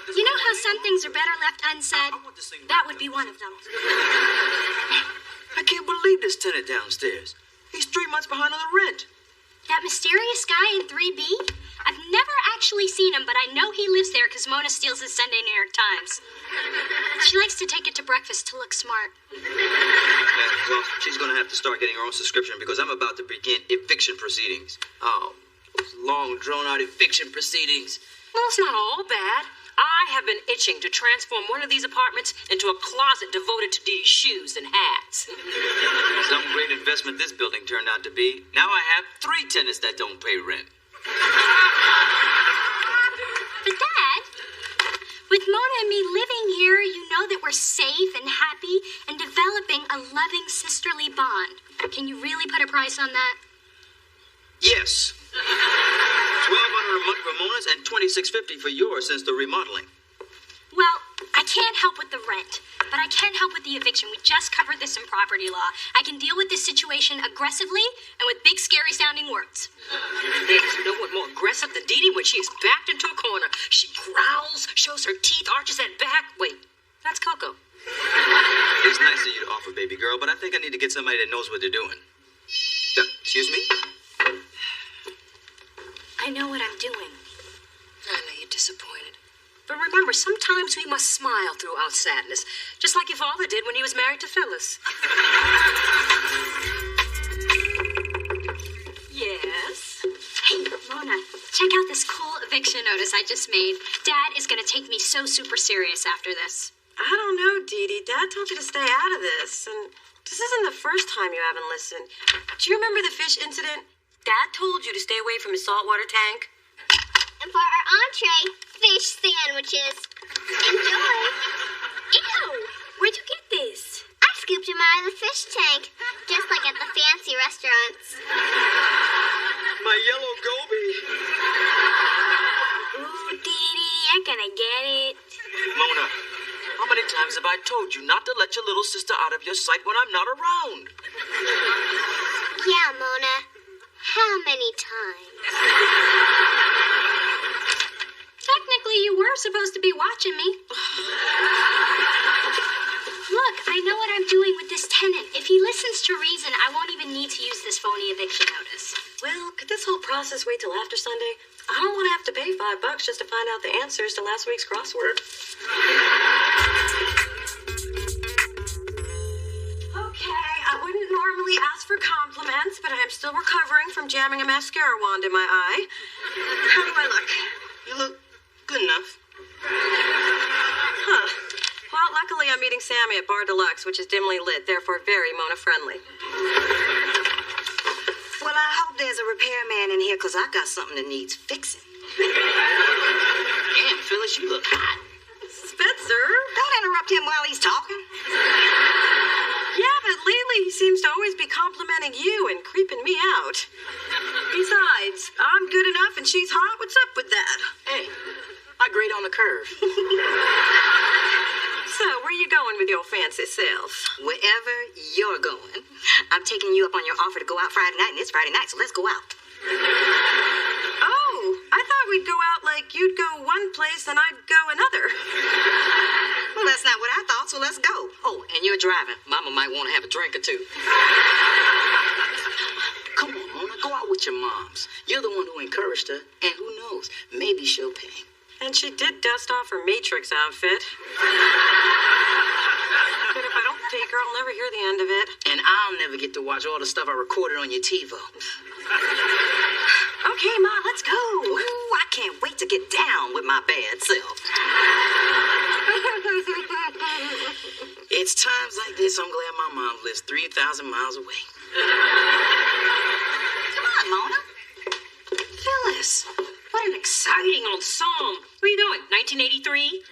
You know how some things are better left unsaid? That would be one of them. I can't believe this tenant downstairs. He's 3 months behind on the rent. That mysterious guy in 3B? I've never actually seen him, but I know he lives there because Mona steals his Sunday New York Times. She likes to take it to breakfast to look smart. Well, she's going to have to start getting her own subscription because I'm about to begin eviction proceedings. Oh, those long, drawn-out eviction proceedings. Well, it's not all bad. I have been itching to transform one of these apartments into a closet devoted to Dee's shoes and hats. Some great investment this building turned out to be. Now I have 3 tenants that don't pay rent. But Dad, with Mona and me living here, we're safe and happy and developing a loving sisterly bond. Can you really put a price on that? Yes. $1,200 a month for Mona's and $2,650 for yours since the remodeling. Well, I can't help with the rent, but I can help with the eviction. We just covered this in property law. I can deal with this situation aggressively and with big, scary-sounding words. There's no one more aggressive than Dee Dee when she is backed into a corner. She growls, shows her teeth, arches that back. Wait, that's Coco. It's nice of you to offer, baby girl, but I think I need to get somebody that knows what they're doing. Excuse me? I know what I'm doing. I know you're disappointed. But remember, sometimes we must smile through our sadness, just like your father did when he was married to Phyllis. Yes? Hey, Mona, check out this cool eviction notice I just made. Dad is going to take me so super serious after this. I don't know, Dee Dee. Dad told you to stay out of this, and this isn't the first time you haven't listened. Do you remember the fish incident? Dad told you to stay away from his saltwater tank. And for our entree, fish sandwiches. Enjoy. Ew! Where'd you get this? I scooped him out of the fish tank, just like at the fancy restaurants. My yellow goby. Ooh, Dee Dee, you're gonna get it. Mona, how many times have I told you not to let your little sister out of your sight when I'm not around? Yeah, Mona. How many times? Technically, you were supposed to be watching me. Look, I know what I'm doing with this tenant. If he listens to reason, I won't even need to use this phony eviction notice. Well, could this whole process wait till after Sunday? I don't want to have to pay $5 just to find out the answers to last week's crossword. Okay, I wouldn't normally ask for compliments, but I'm still recovering from jamming a mascara wand in my eye. How do I look? You look good enough. Huh. Well, luckily I'm meeting Sammy at Bar Deluxe, which is dimly lit, therefore very Mona-friendly. Well, I hope there's a repairman in here, because I got something that needs fixing. Damn, Phyllis, you look hot. Spencer? Don't interrupt him while he's talking. Yeah, but lately he seems to always be complimenting you and creeping me out. Besides, I'm good enough and she's hot. What's up with that? Hey, I grade on the curve. So, where you going with your fancy self? Wherever you're going. I'm taking you up on your offer to go out Friday night, and it's Friday night, so let's go out. Oh, I thought we'd go out like you'd go one place and I'd go another. Well, that's not what I thought, so let's go. Oh, and you're driving. Mama might want to have a drink or two. Come on, Mona, go out with your moms. You're the one who encouraged her, and who knows, maybe she'll pay. And she did dust off her Matrix outfit. But if I don't take her, I'll never hear the end of it. And I'll never get to watch all the stuff I recorded on your TiVo. Okay, Ma, let's go. Ooh, I can't wait to get down with my bad self. It's times like this I'm glad my mom lives 3,000 miles away. Come on, Mona. Phyllis, what an exciting ensemble. Where you going, 1983?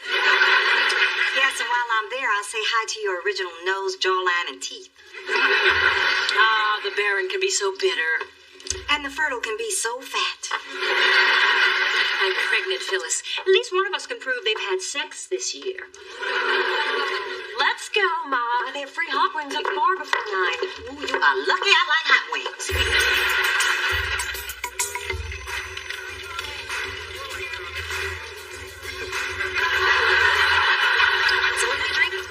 Yes, and while I'm there, I'll say hi to your original nose, jawline, and teeth. Ah, the Baron can be so bitter. And the fertile can be so fat. I'm pregnant, Phyllis. At least one of us can prove they've had sex this year. Let's go, Ma. They have free hot wings at the bar before 9. Ooh, you are lucky I like hot wings. So what are you drinking?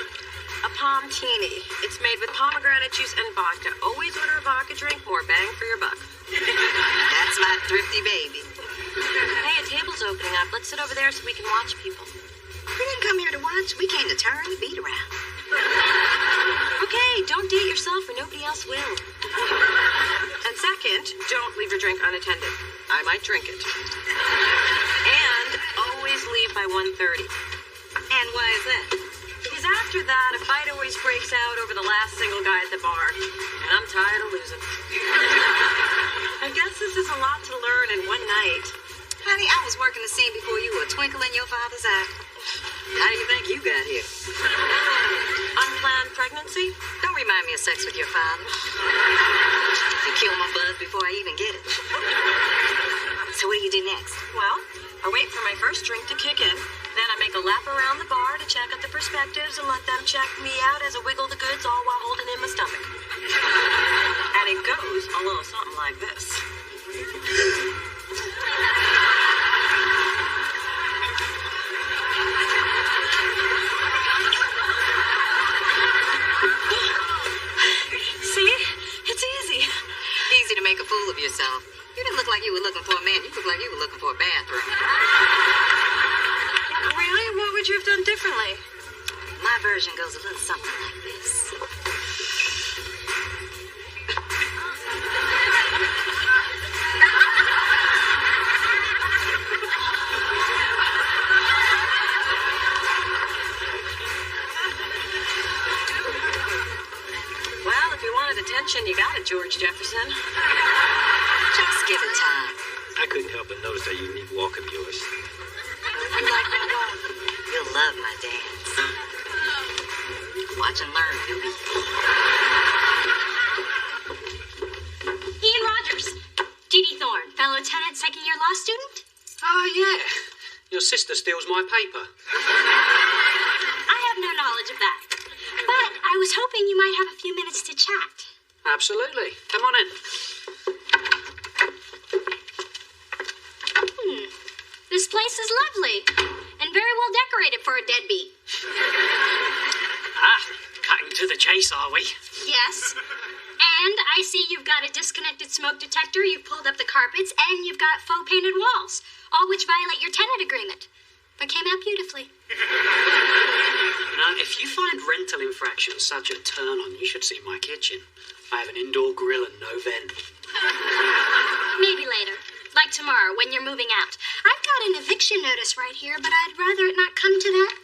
A Palm-tini. It's made with pomegranate juice and vodka. Always order a vodka drink, more bang for your buck. That's my thrifty baby. Hey, a table's opening up. Let's sit over there so we can watch people. We didn't come here to watch. We came to turn the beat around. Okay, don't date yourself or nobody else will. And second, don't leave your drink unattended. I might drink it. And always leave by 1:30. And why is that? Because after that, a fight always breaks out over the last single guy at the bar. And I'm tired of losing. I guess this is a lot to learn in one night. Honey, I was working the scene before you were a twinkle in your father's eye. How do you think you got here? Unplanned pregnancy? Don't remind me of sex with your father. You kill my buzz before I even get it. So what do you do next? Well, I wait for my first drink to kick in. Then I make a lap around the bar to check out the perspectives and let them check me out as I wiggle the goods all while holding in my stomach. And it goes a little something like this. See? It's easy. Easy to make a fool of yourself. You didn't look like you were looking for a man. You looked like you were looking for a bathroom. Really? What would you have done differently? My version goes a little something like this. Well, if you wanted attention, you got it, George Jefferson. Just give it time. I couldn't help but notice that unique walk of yours. You like my walk? You'll love my dance. Watch and learn, newbie. Ian Rogers. Dee Thorne, fellow lieutenant, second-year law student. Oh, yeah. Your sister steals my paper. I have no knowledge of that. But I was hoping you might have a few minutes to chat. Absolutely. Come on in. This place is lovely and very well decorated for a deadbeat. Cutting to the chase, are we? Yes. And I see you've got a disconnected smoke detector, you've pulled up the carpets, and you've got faux painted walls, all which violate your tenant agreement. But came out beautifully. Now, if you find rental infractions such a turn on, you should see my kitchen. I have an indoor grill and no vent. Maybe later. Like tomorrow, when you're moving out. I've got an eviction notice right here, but I'd rather it not come to that.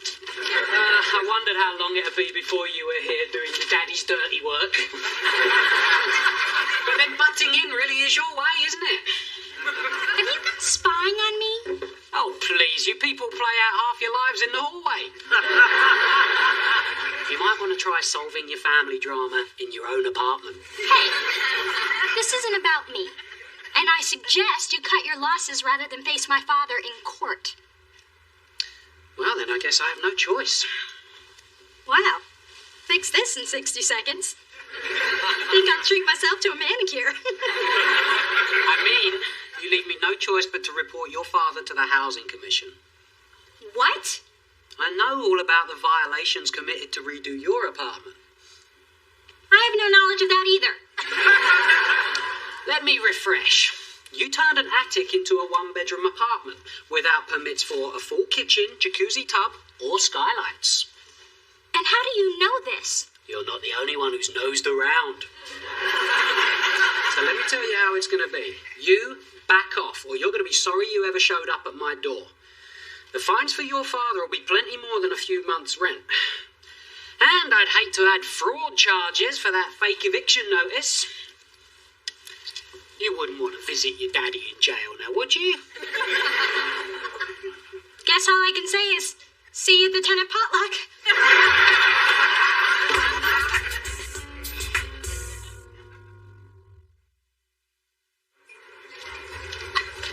I wondered how long it'd be before you were here doing your daddy's dirty work. But then butting in really is your way, isn't it? Have you been spying on me? Oh, please, you people play out half your lives in the hallway. You might want to try solving your family drama in your own apartment. Hey, this isn't about me. And I suggest you cut your losses rather than face my father in court. Well, then I guess I have no choice. Wow. Fix this in 60 seconds. Think I'll treat myself to a manicure. I mean, you leave me no choice but to report your father to the Housing Commission. What? I know all about the violations committed to redo your apartment. I have no knowledge of that either. Let me refresh. You turned an attic into a one-bedroom apartment without permits for a full kitchen, jacuzzi tub, or skylights. And how do you know this? You're not the only one who's nosed around. So let me tell you how it's going to be. You back off, or you're going to be sorry you ever showed up at my door. The fines for your father will be plenty more than a few months' rent. And I'd hate to add fraud charges for that fake eviction notice. You wouldn't want to visit your daddy in jail now, would you? Guess all I can say is, see you at the tenant potluck.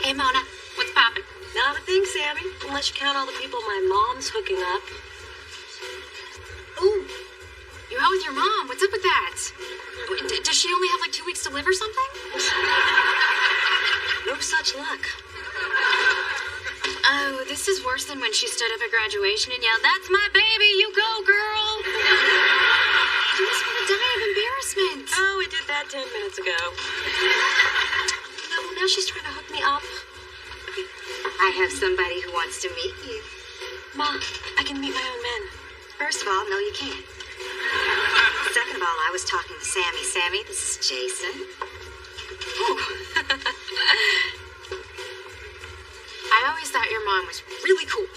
Hey, Mona, what's poppin'? Not a thing, Sammy, unless you count all the people my mom's hooking up. Ooh, you're out with your mom. What's up with that? Does she only have like 2 weeks to live or something? No such luck. Oh, this is worse than when she stood up at graduation and yelled, "That's my baby, you go, girl!" I just want to die of embarrassment. Oh, we did that 10 minutes ago. No, now she's trying to hook me up. I have somebody who wants to meet you. Ma, I can meet my own men. First of all, no, you can't. Second of all, I was talking to Sammy. Sammy, this is Jason. I always thought your mom was really cool.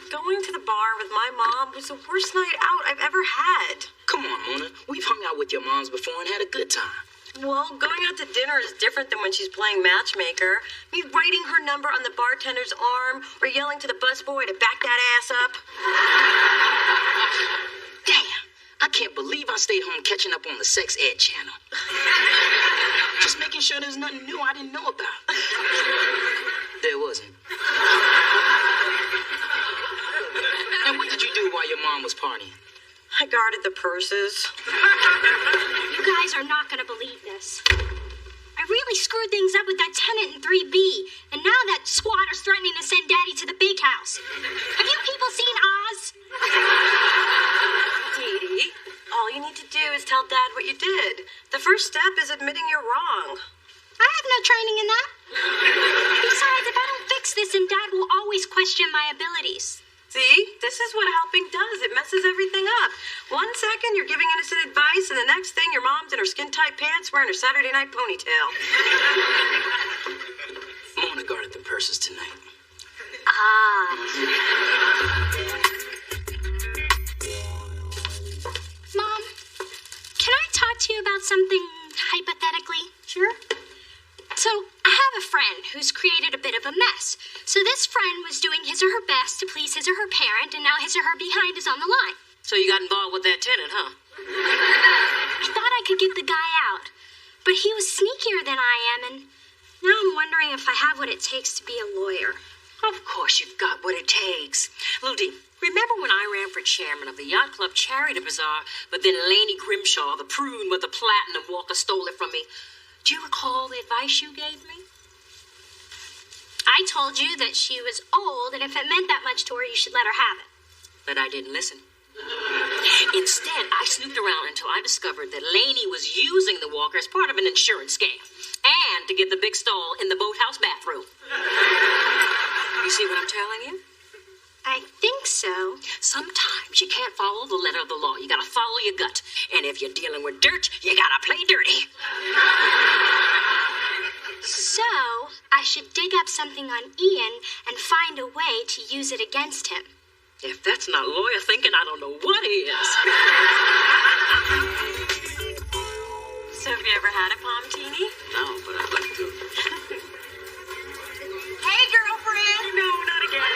Going to the bar with my mom was the worst night out I've ever had. Come on, Mona. We've hung out with your moms before and had a good time. Well, going out to dinner is different than when she's playing matchmaker. Me writing her number on the bartender's arm or yelling to the busboy to back that ass up. Damn, I can't believe I stayed home catching up on the sex ed channel. Just making sure there's nothing new I didn't know about. There wasn't. And what did you do while your mom was partying? I guarded the purses. You guys are not going to believe this. I really screwed things up with that tenant in 3B, and now that squatter's threatening to send Daddy to the big house. Have you people seen Oz? Dee Dee, all you need to do is tell Dad what you did. The first step is admitting you're wrong. I have no training in that. Besides, if I don't fix this, then Dad will always question my abilities. See, this is what helping does. It messes everything up. 1 second, you're giving innocent advice, and the next thing, your mom's in her skin-tight pants wearing her Saturday night ponytail. Mona guarded the purses tonight. Mom, can I talk to you about something hypothetically? Sure. So, I have a friend who's created a bit of a mess. So this friend was doing his or her best to please his or her parent, and now his or her behind is on the line. So you got involved with that tenant, huh? I thought I could get the guy out, but he was sneakier than I am, and now I'm wondering if I have what it takes to be a lawyer. Of course you've got what it takes. Ludi, remember when I ran for chairman of the Yacht Club Charity Bazaar, but then Laney Grimshaw, the prune with the platinum walker, stole it from me? Do you recall the advice you gave me? I told you that she was old, and if it meant that much to her, you should let her have it. But I didn't listen. Instead, I snooped around until I discovered that Laney was using the walker as part of an insurance scam, and to get the big stall in the boathouse bathroom. You see what I'm telling you? I think so. Sometimes you can't follow the letter of the law. You gotta follow your gut. And if you're dealing with dirt, you gotta play dirty. So, I should dig up something on Ian and find a way to use it against him. If that's not lawyer thinking, I don't know what is. So have you ever had a palm teeny? No, but I'd like to. Hey, girlfriend. No, not again.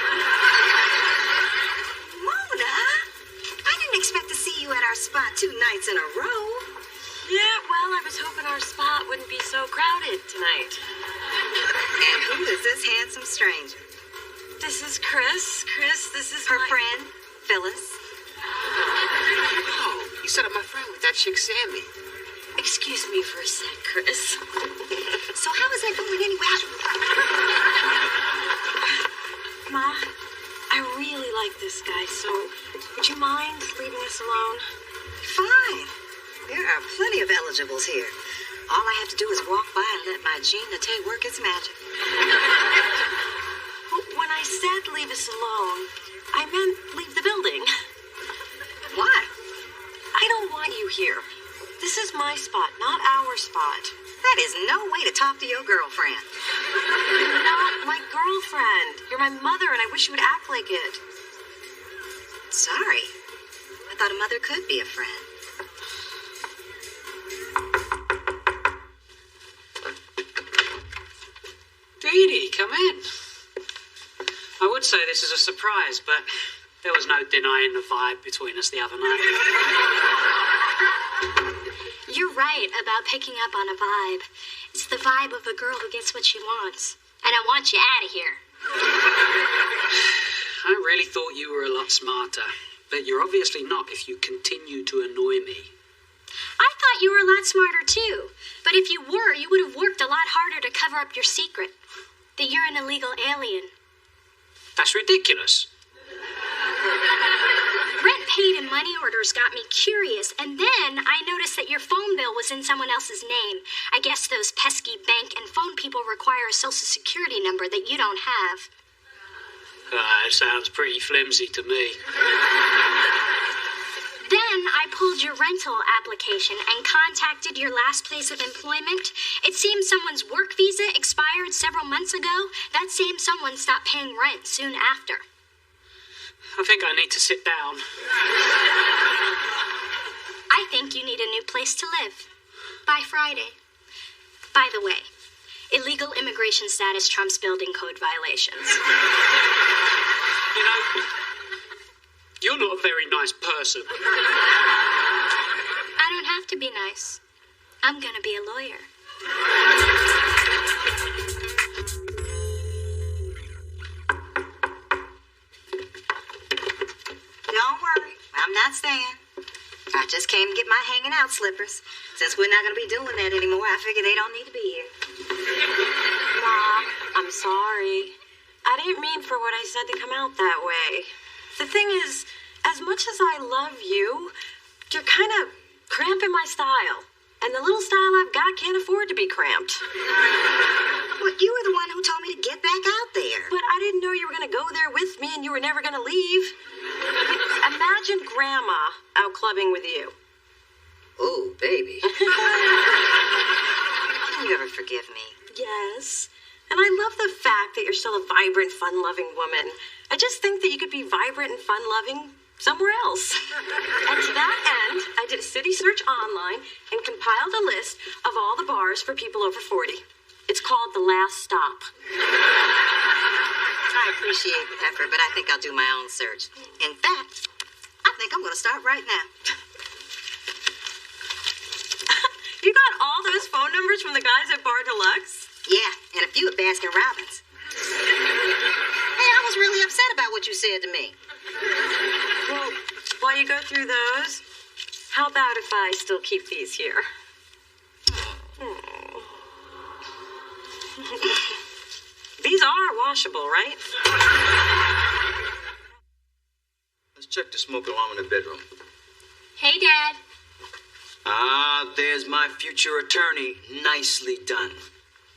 Mona, I didn't expect to see you at our spot 2 nights in a row. Yeah, well, I was hoping our spot wouldn't be so crowded tonight. And who is this handsome stranger? This is Chris. Chris, this is her friend, Phyllis. Oh, you set up my friend with that chick, Sammy. Excuse me for a sec, Chris. So how is that going anyway? Ma, I really like this guy, so would you mind leaving us alone? Fine. There are plenty of eligibles here. All I have to do is walk by and let my Jean Nate work its magic. Well, when I said leave us alone, I meant leave the building. Why? I don't want you here. This is my spot, not our spot. That is no way to talk to your girlfriend. You're not my girlfriend. You're my mother, and I wish you would act like it. Sorry. I thought a mother could be a friend. Dee Dee, come in. I would say this is a surprise, but there was no denying the vibe between us the other night. You're right about picking up on a vibe. It's the vibe of a girl who gets what she wants. And I want you out of here. I really thought you were a lot smarter, but you're obviously not if you continue to annoy me. I thought you were a lot smarter too. But if you were, you would have worked a lot harder to cover up your secret. That you're an illegal alien. That's ridiculous. Rent paid and money orders got me curious, and then I noticed that your phone bill was in someone else's name. I guess those pesky bank and phone people require a social security number that you don't have. It sounds pretty flimsy to me. Then I pulled your rental application and contacted your last place of employment. It seems someone's work visa expired several months ago. That same someone stopped paying rent soon after. I think I need to sit down. I think you need a new place to live. By Friday. By the way, illegal immigration status trumps building code violations. You know, you're not a very nice person. I don't have to be nice. I'm gonna be a lawyer. Don't worry, I'm not staying. I just came to get my hanging out slippers. Since we're not going to be doing that anymore, I figure they don't need to be here. Mom, I'm sorry. I didn't mean for what I said to come out that way. The thing is, as much as I love you, you're kind of cramping my style. And the little style I've got can't afford to be cramped. Well, you were the one who told me to get back out there. But I didn't know you were going to go there with me and you were never going to leave. Imagine Grandma out clubbing with you. Oh, baby. Can you ever forgive me? Yes. And I love the fact that you're still a vibrant, fun-loving woman. I just think that you could be vibrant and fun-loving somewhere else. And to that end, I did a city search online and compiled a list of all the bars for people over 40. It's called The Last Stop. I appreciate the effort, but I think I'll do my own search. In fact, I think I'm going to start right now. You got all those phone numbers from the guys at Bar Deluxe? Yeah, and a few at Baskin Robbins. Hey, I was really upset about what you said to me. Well, while you go through those, how about if I still keep these here? These are washable, right? Let's check the smoke alarm in the bedroom. Hey, Dad. Ah, there's my future attorney. Nicely done.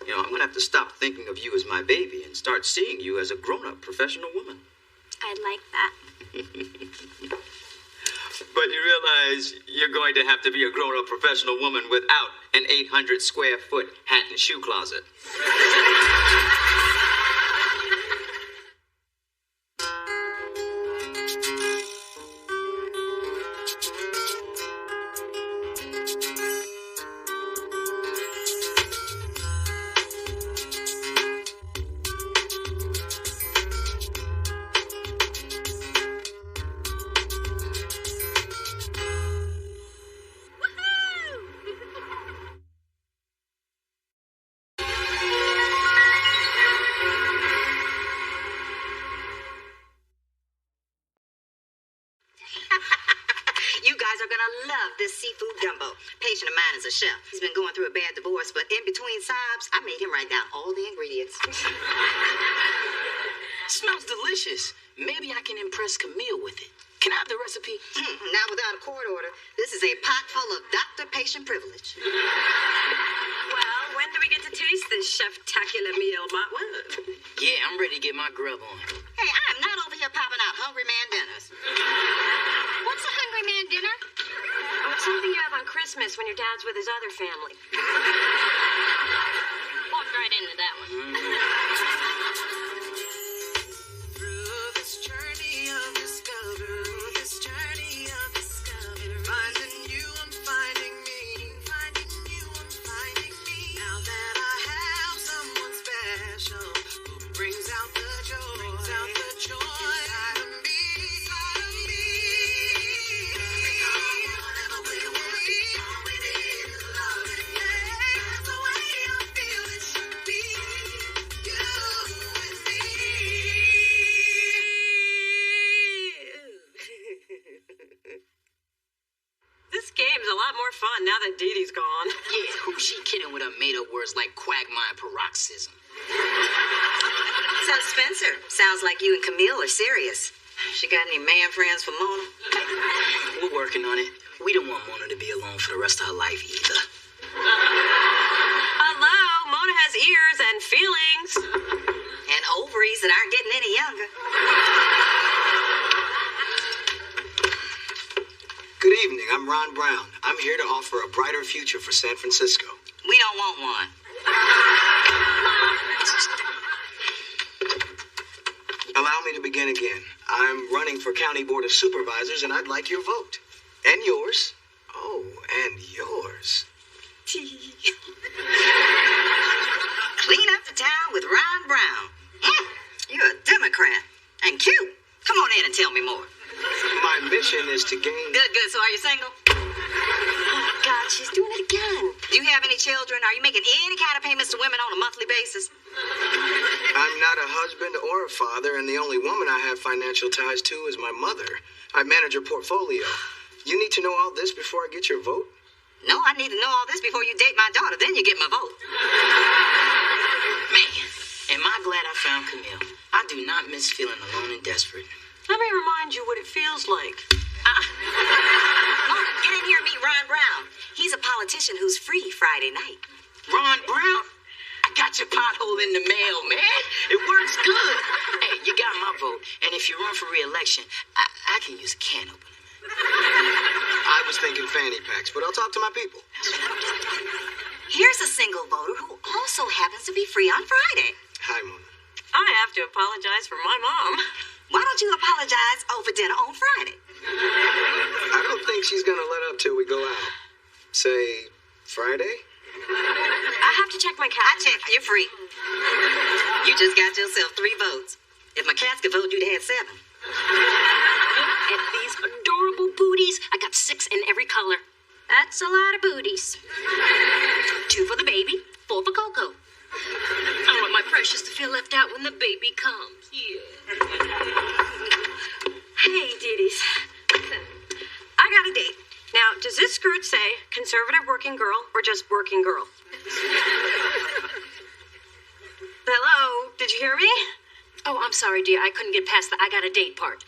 You know, I'm going to have to stop thinking of you as my baby and start seeing you as a grown-up professional woman. I'd like that. But you realize you're going to have to be a grown-up professional woman without an 800 square foot hat and shoe closet. You guys are gonna love this seafood gumbo. Patient of mine is a chef. He's been going through a bad divorce, but in between sobs, I made him write down all the ingredients. Smells delicious. Maybe I can impress Camille with it. Can I have the recipe? Not without a court order. This is a pot full of doctor-patient privilege. Well, when do we get to taste this chef-tacular meal, Motwa? Yeah, I'm ready to get my grub on. Hey, I'm not over here popping out hungry man dinners. What's a hungry man dinner? Oh, it's something you have on Christmas when your dad's with his other family. Walk right into that one. Through this journey of discovery, finding you, I'm finding me. Finding you, I'm finding me. Now that I have someone special who brings out the joy, inside of me. Whatever we want, all we need is love. That's the way I feel it should be. You and me. This game's a lot more fun now that Dee Dee's gone. Yeah, who's she kidding with her made-up words like quagmire and paroxysm? So, Spencer, sounds like you and Camille are serious. She got any man friends for Mona? We're working on it. We don't want Mona to be alone for the rest of her life either. Hello, Mona has ears and feelings. And ovaries that aren't getting any younger. Good evening, I'm Ron Brown. I'm here to offer a brighter future for San Francisco. We don't want one. Allow me to begin again. I'm running for County Board of Supervisors, and I'd like your vote. And yours. Oh, and yours. with Ron Brown. You're a Democrat. And cute. Come on in and tell me more. My mission is to gain... Good. So are you single? Oh, God, she's doing it again. Do you have any children? Are you making any kind of payments to women on a monthly basis? I'm not a husband or a father, and the only woman I have financial ties to is my mother. I manage her portfolio. You need to know all this before I get your vote? No, I need to know all this before you date my daughter. Then you get my vote. Man, am I glad I found Camille. I do not miss feeling alone and desperate. Let me remind you what it feels like. Mona, get in here and meet Ron Brown. He's a politician who's free Friday night. Ron Brown? I got your pothole in the mail, man. It works good. Hey, you got my vote. And if you run for re-election, I can use a can opener. I was thinking fanny packs, but I'll talk to my people. Here's a single voter who also happens to be free on Friday. Hi, Mona. I have to apologize for my mom. Why don't you apologize over dinner on Friday? I don't think she's gonna let up till we go out. Say, Friday? I have to check my calendar. I checked. You're free. You just got yourself 3 votes. If my cats could vote, you'd have 7. Look at these adorable booties. I got 6 in every color. That's a lot of booties. 2 for the baby, 4 for Coco. I don't want my precious to feel left out when the baby comes. Yeah. Hey, Diddy's. I got a date. Now, does this skirt say conservative working girl or just working girl? Hello, did you hear me? Oh, I'm sorry, dear. I couldn't get past the I got a date part.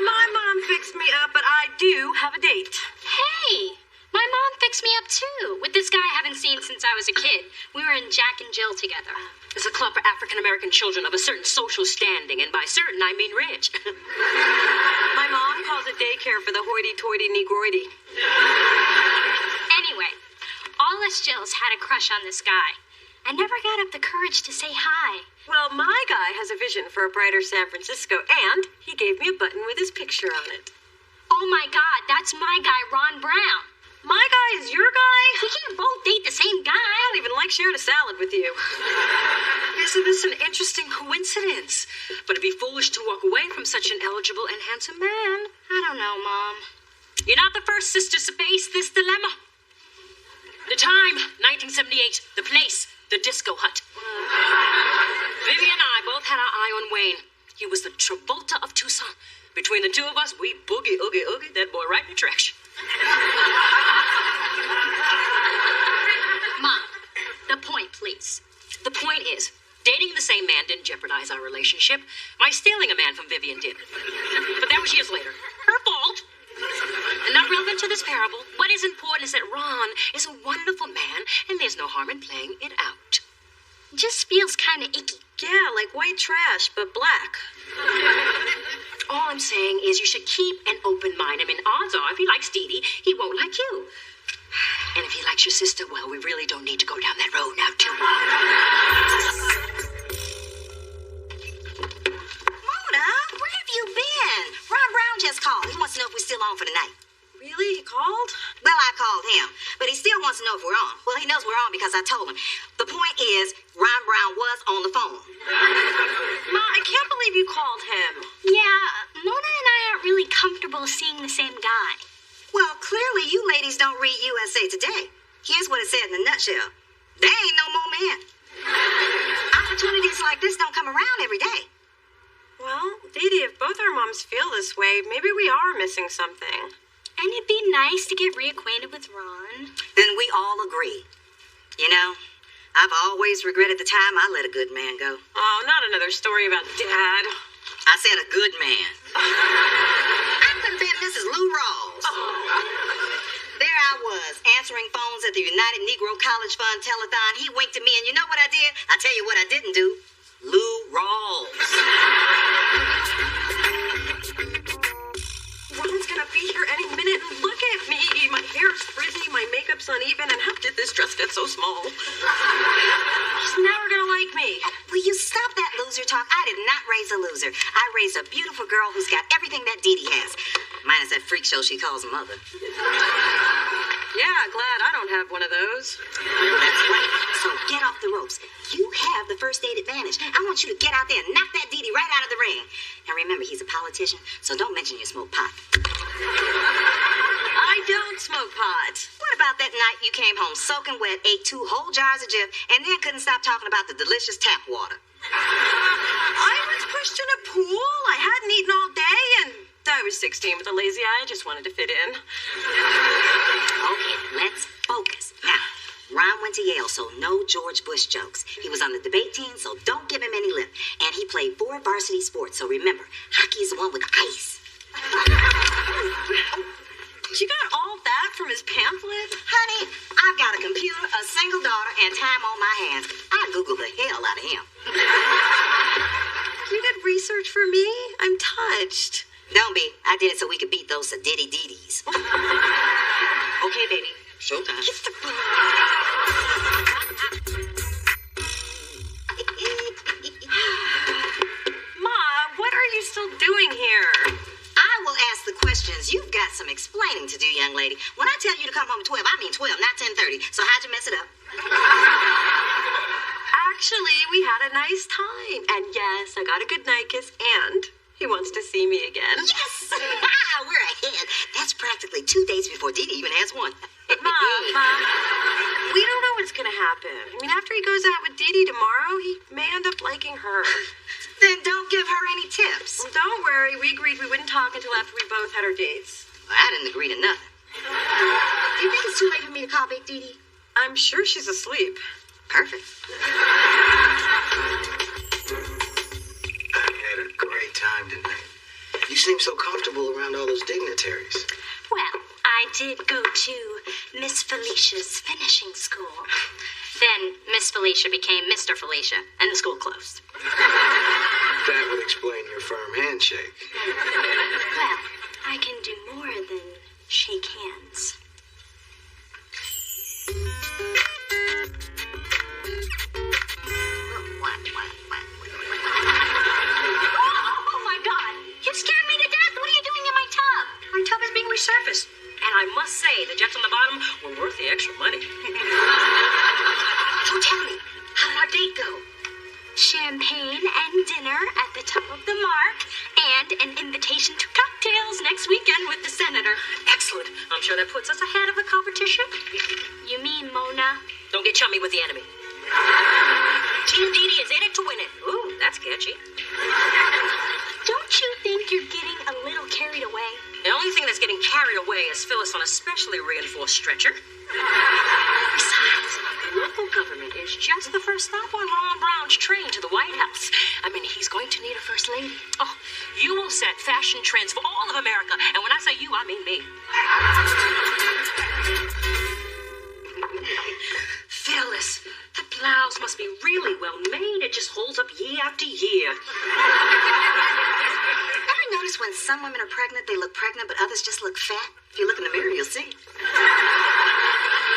My mom fixed me up, but I do have a date. Hey, my mom fixed me up too, with this guy I haven't seen since I was a kid. We were in Jack and Jill together. It's a club for African-American children of a certain social standing, and by certain, I mean rich. My mom calls it daycare for the hoity-toity negroidy. Anyway, all us Jills had a crush on this guy. I never got up the courage to say hi. Well, my guy has a vision for a brighter San Francisco, and he gave me a button with his picture on it. Oh my God, that's my guy, Ron Brown. My guy is your guy? We can't both date the same guy. I don't even like sharing a salad with you. Isn't this an interesting coincidence? But it'd be foolish to walk away from such an eligible and handsome man. I don't know, Mom. You're not the first sisters to face this dilemma. The time, 1978. The place, the disco hut. Vivi and I both had our eye on Wayne. He was the Travolta of Tucson. Between the two of us, we boogie, oogie, oogie, that boy right in the traction. Mom, the point, please. The point is, dating the same man didn't jeopardize our relationship. My stealing a man from Vivian did. But that was years later. Her fault. And not relevant to this parable, what is important is that Ron is a wonderful man, and there's no harm in playing it out. It just feels kind of icky. Yeah, like white trash, but black. All I'm saying is you should keep an open mind. I mean, odds are, if he likes Dee Dee, he won't like you. And if he likes your sister, well, we really don't need to go down that road now, too. Mona, where have you been? Ron Brown just called. He wants to know if we're still on for the night. Really? He called? Well, I called him, but he still wants to know if we're on. Well, he knows we're on because I told him. The point is, Ron Brown was on the phone. Ma, I can't believe you called him. Yeah, Mona and I aren't really comfortable seeing the same guy. Well, clearly you ladies don't read USA Today. Here's what it said in a nutshell. There ain't no more men. Opportunities like this don't come around every day. Well, Dee Dee, if both our moms feel this way, maybe we are missing something. And it'd be nice to get reacquainted with Ron. Then we all agree. You know, I've always regretted the time I let a good man go. Oh, not another story about Dad. I said a good man. I could have been Mrs. Lou Rawls. There I was, answering phones at the United Negro College Fund telethon. He winked at me, and you know what I did? I'll tell you what I didn't do. Lou Rawls. Ron's gonna be here any minute, and look at me. My hair's frizzy, my makeup's uneven, and how did this dress get so small? He's never gonna like me. Will you stop that loser talk? I did not raise a loser. I raised a beautiful girl who's got everything that Dee Dee has. Minus that freak show she calls mother. Yeah, glad I don't have one of those. That's right. So get ropes. You have the first date advantage. I want you to get out there and knock that Dee Dee right out of the ring. Now remember, he's a politician, so don't mention you smoke pot. I don't smoke pot. What about that night you came home soaking wet, ate 2 whole jars of Jif, and then couldn't stop talking about the delicious tap water? I was pushed in a pool. I hadn't eaten all day, and I was 16 with a lazy eye. I just wanted to fit in. Okay, let's focus. Now, Ron went to Yale, so no George Bush jokes. He was on the debate team, so don't give him any lip. And he played 4 varsity sports, so remember, hockey is the one with ice. You got all that from his pamphlet? Honey, I've got a computer, a single daughter, and time on my hands. I Googled the hell out of him. You did research for me? I'm touched. Don't be. I did it so we could beat those Diddy Diddies. Okay, baby. Showtime. Ma, what are you still doing here? I will ask the questions. You've got some explaining to do, young lady. When I tell you to come home at 12, I mean 12, not 10:30. So how'd you mess it up? Actually, we had a nice time. And yes, I got a good night kiss, and he wants to see me again. Yes! We're ahead. That's practically 2 days before Dee Dee even has one. Mom, we don't know what's going to happen. I mean, after he goes out with Dee Dee tomorrow, he may end up liking her. Then don't give her any tips. Well, don't worry. We agreed we wouldn't talk until after we both had our dates. Well, I didn't agree to nothing. Do you think it's too late for me to call Big Dee Dee? I'm sure she's asleep. Perfect. I had a great time tonight. You seem so comfortable around all those dignitaries. Well, I did go to Miss Felicia's finishing school. Then Miss Felicia became Mr. Felicia, and the school closed. That would explain your firm handshake. Well, I can do more than shake hands. Oh my God! You scared me to death! What are you doing in my tub? My tub is being resurfaced. And I must say, the jets on the bottom were worth the extra money. So tell me, how did our date go? Champagne and dinner at the top of the mark, and an invitation to cocktails next weekend with the senator. Excellent. I'm sure that puts us ahead of the competition. You mean Mona? Don't get chummy with the enemy. Team Dee Dee is in it to win it. Ooh, that's catchy. Don't you think you're getting a little carried away? The only thing that's getting carried away is Phyllis on a specially reinforced stretcher. Besides, the local government is just the first stop on Ron Brown's train to the White House. I mean, he's going to need a first lady. Oh, you will set fashion trends for all of America. And when I say you, I mean me. Phyllis, the blouse must be really well made. It just holds up year after year. Ever notice when some women are pregnant, they look pregnant, but others just look fat? If you look in the mirror, you'll see.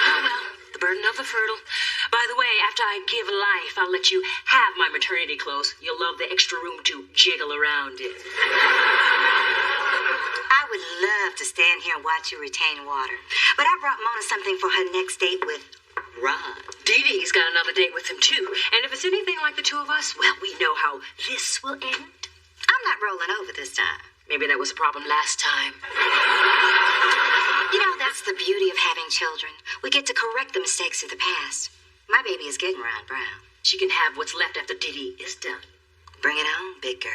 Oh, well, the burden of the fertile. By the way, after I give life, I'll let you have my maternity clothes. You'll love the extra room to jiggle around in. I would love to stand here and watch you retain water. But I brought Mona something for her next date with Ron. Dee Dee's got another date with him, too. And if it's anything like the two of us, well, we know how this will end. I'm not rolling over this time. Maybe that was a problem last time. You know, that's the beauty of having children. We get to correct the mistakes of the past. My baby is getting Ron Brown. She can have what's left after Dee Dee is done. Bring it on, big girl.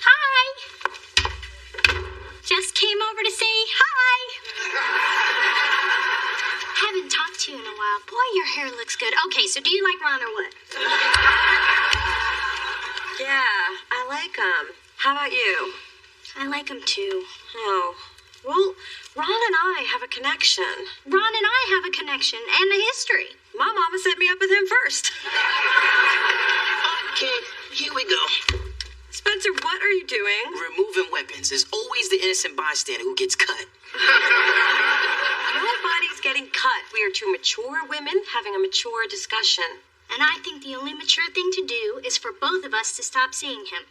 Hi! Just came over to say hi. Haven't talked to you in a while. Boy, your hair looks good. Okay, so do you like Ron or what? Yeah, I like him. How about you? I like him too. Oh, well, Ron and I have a connection. Ron and I have a connection and a history. My mama set me up with him first. Okay, here we go. Spencer, what are you doing? Removing weapons. There's always the innocent bystander who gets cut. Nobody's getting cut. We are two mature women having a mature discussion. And I think the only mature thing to do is for both of us to stop seeing him.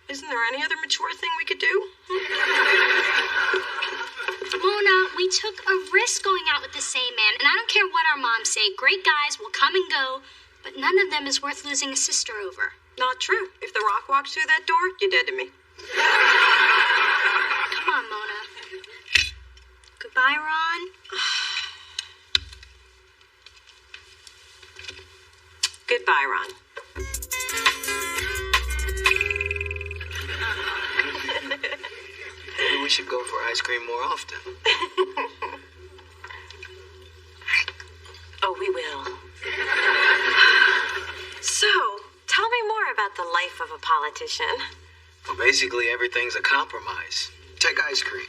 Isn't there any other mature thing we could do? took a risk going out with the same man, and I don't care what our moms say. Great guys will come and go, but none of them is worth losing a sister over. Not true. If The Rock walks through that door, you're dead to me. Come on, Mona. Goodbye, Ron. Goodbye, Ron. Maybe we should go for ice cream more often. Oh, we will. So, tell me more about the life of a politician. Well, basically, everything's a compromise. Take ice cream.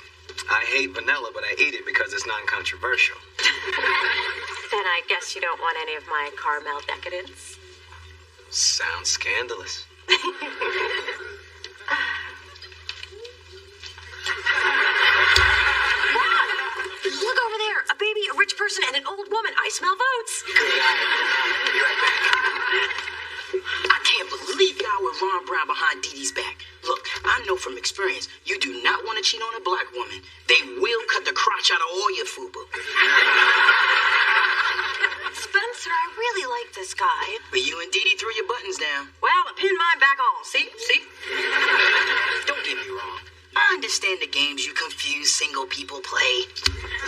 I hate vanilla, but I eat it because it's non-controversial. Then I guess you don't want any of my caramel decadence. Sounds scandalous. Look over there. A baby, a rich person, and an old woman. I smell votes. Good eye. Be right back. I can't believe y'all with Ron Brown behind Dee Dee's back. Look, I know from experience, you do not want to cheat on a black woman. They will cut the crotch out of all your FUBU. Spencer, I really like this guy. But you and Dee Dee threw your buttons down. Well, I pinned mine back on. See? Don't get me wrong. I understand the games you confused single people play.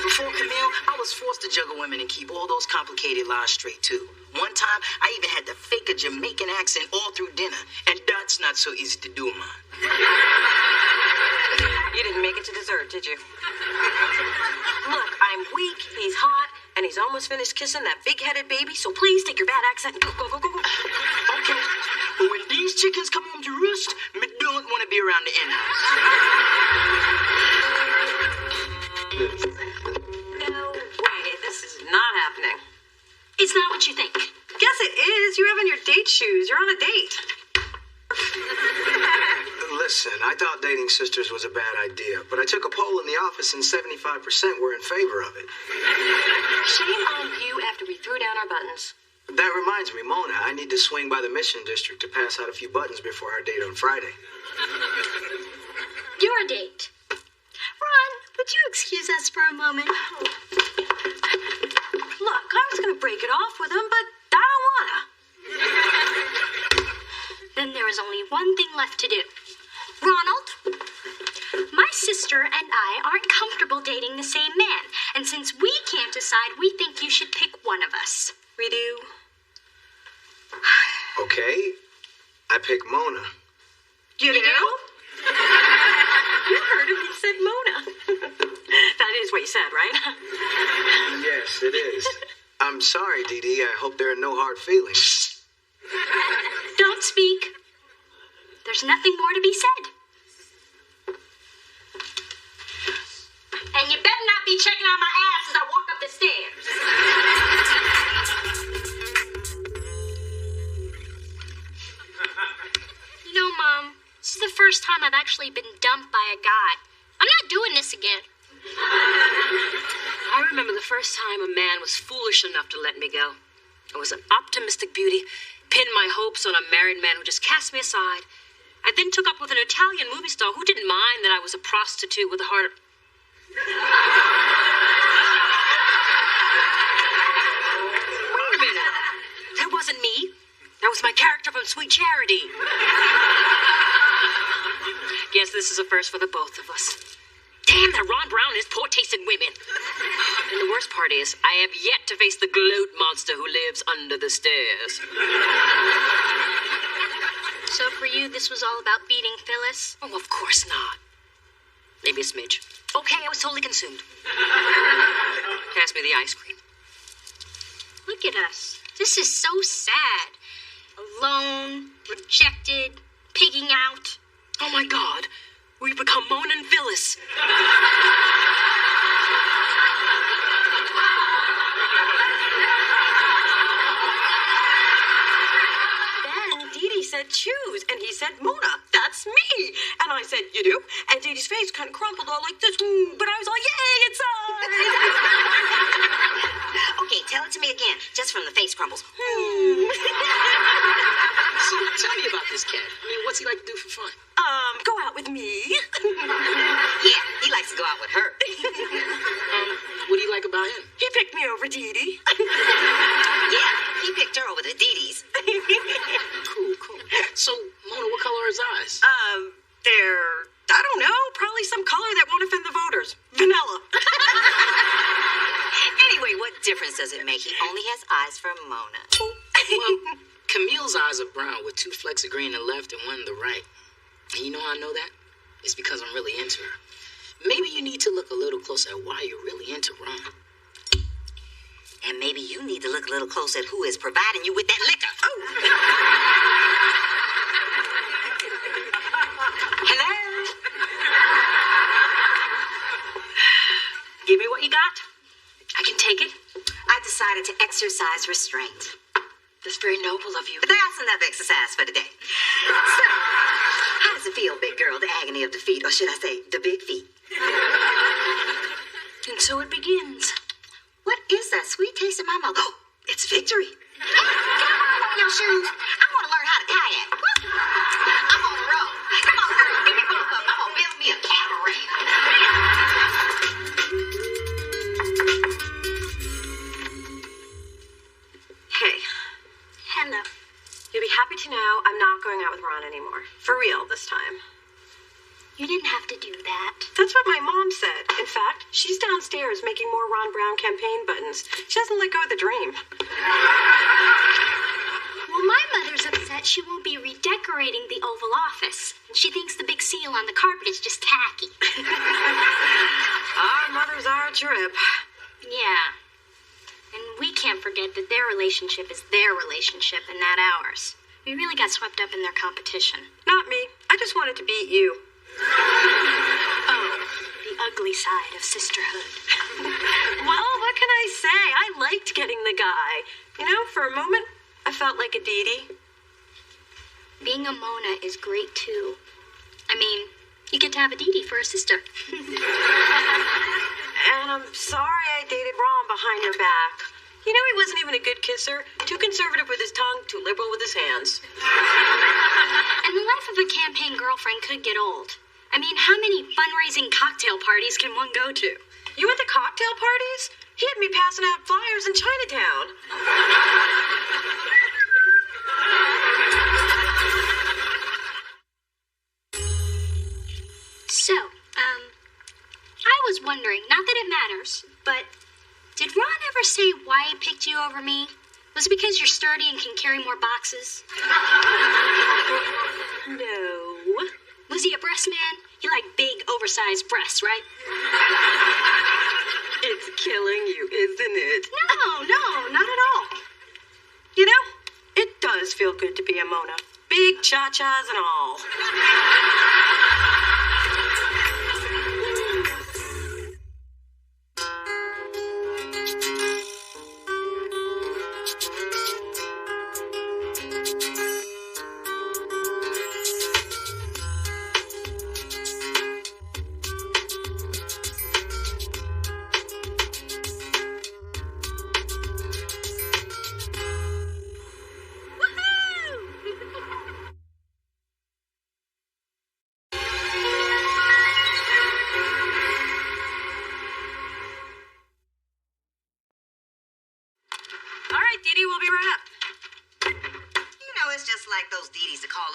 Before Camille, I was forced to juggle women and keep all those complicated lies straight, too. One time, I even had to fake a Jamaican accent all through dinner, and that's not so easy to do, man. You didn't make it to dessert, did you? Look, I'm weak, he's hot, and he's almost finished kissing that big-headed baby, so please take your bad accent and go. Okay, but when these chickens come home to roost, me don't want to be around the in-house. No way, this is not happening. It's not what you think. Yes, it is. You have on your date shoes. You're on a date. Listen, I thought dating sisters was a bad idea, but I took a poll in the office and 75% were in favor of it. Shame on you after we threw down our buttons. That reminds me, Mona, I need to swing by the Mission District to pass out a few buttons before our date on Friday. Your date. Ron, would you excuse us for a moment? Look, I was going to break it off with him, but I don't want to. Then there is only one thing left to do. Ronald, my sister and I aren't comfortable dating the same man, and since we can't decide, we think you should pick one of us. We do. Okay, I pick Mona. You do? You heard him, he said Mona. That is what you said, right? Yes, it is. I'm sorry, Dee Dee. I hope there are no hard feelings. Don't speak. There's nothing more to be said. And you better not be checking out my ass as I walk up the stairs. You know, Mom, this is the first time I've actually been dumped by a guy. I'm not doing this again. I remember the first time a man was foolish enough to let me go. I was an optimistic beauty, pinned my hopes on a married man who just cast me aside. I then took up with an Italian movie star who didn't mind that I was a prostitute with a heart of... Wait a minute. That wasn't me. That was my character from Sweet Charity. Yes, this is a first for the both of us. Damn, that Ron Brown is poor-tasted women. And the worst part is, I have yet to face the gloat monster who lives under the stairs. So for you, this was all about beating Phyllis? Oh, of course not. Maybe a smidge. Okay, I was totally consumed. Pass me the ice cream. Look at us. This is so sad. Alone, rejected, pigging out. Oh my God, we've become Mona and Phyllis. Then Dee Dee said choose, and he said Mona, that's me. And I said, you do? And Dee Dee's face kind of crumpled all like this, but I was like, yay, it's on. Okay, tell it to me again, just from the face crumbles. So tell me about this cat. I mean, what's he like to do for fun? Go out with me. Yeah, he likes likes to go out with her. What do you like about him? He picked me over Dee Dee. Yeah, he picked her over the Dee Dees. Cool. So, Mona, what color are his eyes? They're, I don't know, probably some color that won't offend the voters. Vanilla. Anyway, what difference does it make? He only has eyes for Mona. Well, Camille's eyes are brown with 2 flecks of green on the left and 1 on the right. And you know how I know that? It's because I'm really into her. Maybe you need to look a little closer at why you're really into Ron. And maybe you need to look a little closer at who is providing you with that liquor. Oh. Hello? Give me what you got. I can take it. I decided to exercise restraint. That's very noble of you. But that's enough exercise for today. So, how does it feel, big girl, the agony of defeat, or should I say, the big feet? And so it begins. What is that sweet taste in my mouth? Oh, it's victory. Get on your shoes. I want to learn how to kayak. I'm on the road. Come on, girl, give me both of them. I'm going to build me a catamaran. Hey. Hello. You'll be happy to know I'm not going out with Ron anymore. For real this time. You didn't have to do that. That's what my mom said. In fact, she's downstairs making more Ron Brown campaign buttons. She hasn't let go of the dream. Well, my mother's upset she won't be redecorating the Oval Office. She thinks the big seal on the carpet is just tacky. Our mothers are a trip. Yeah. And we can't forget that their relationship is their relationship and not ours. We really got swept up in their competition. Not me. I just wanted to beat you. Oh, the ugly side of sisterhood. Well, what can I say? I liked getting the guy. You know, for a moment, I felt like a Dee Dee. Being a Mona is great, too. I mean, you get to have a Dee Dee for a sister. And I'm sorry I dated Ron behind your back. You know, he wasn't even a good kisser. Too conservative with his tongue, too liberal with his hands. And the life of a campaign girlfriend could get old. I mean, how many fundraising cocktail parties can one go to? You went to cocktail parties? He had me passing out flyers in Chinatown. So, I was wondering, not that it matters, but did Ron ever say why he picked you over me? Was it because you're sturdy and can carry more boxes? No. Was he a breast man? He liked big, oversized breasts, right? It's killing you, isn't it? No, not at all. You know, it does feel good to be a Mona. Big cha-chas and all.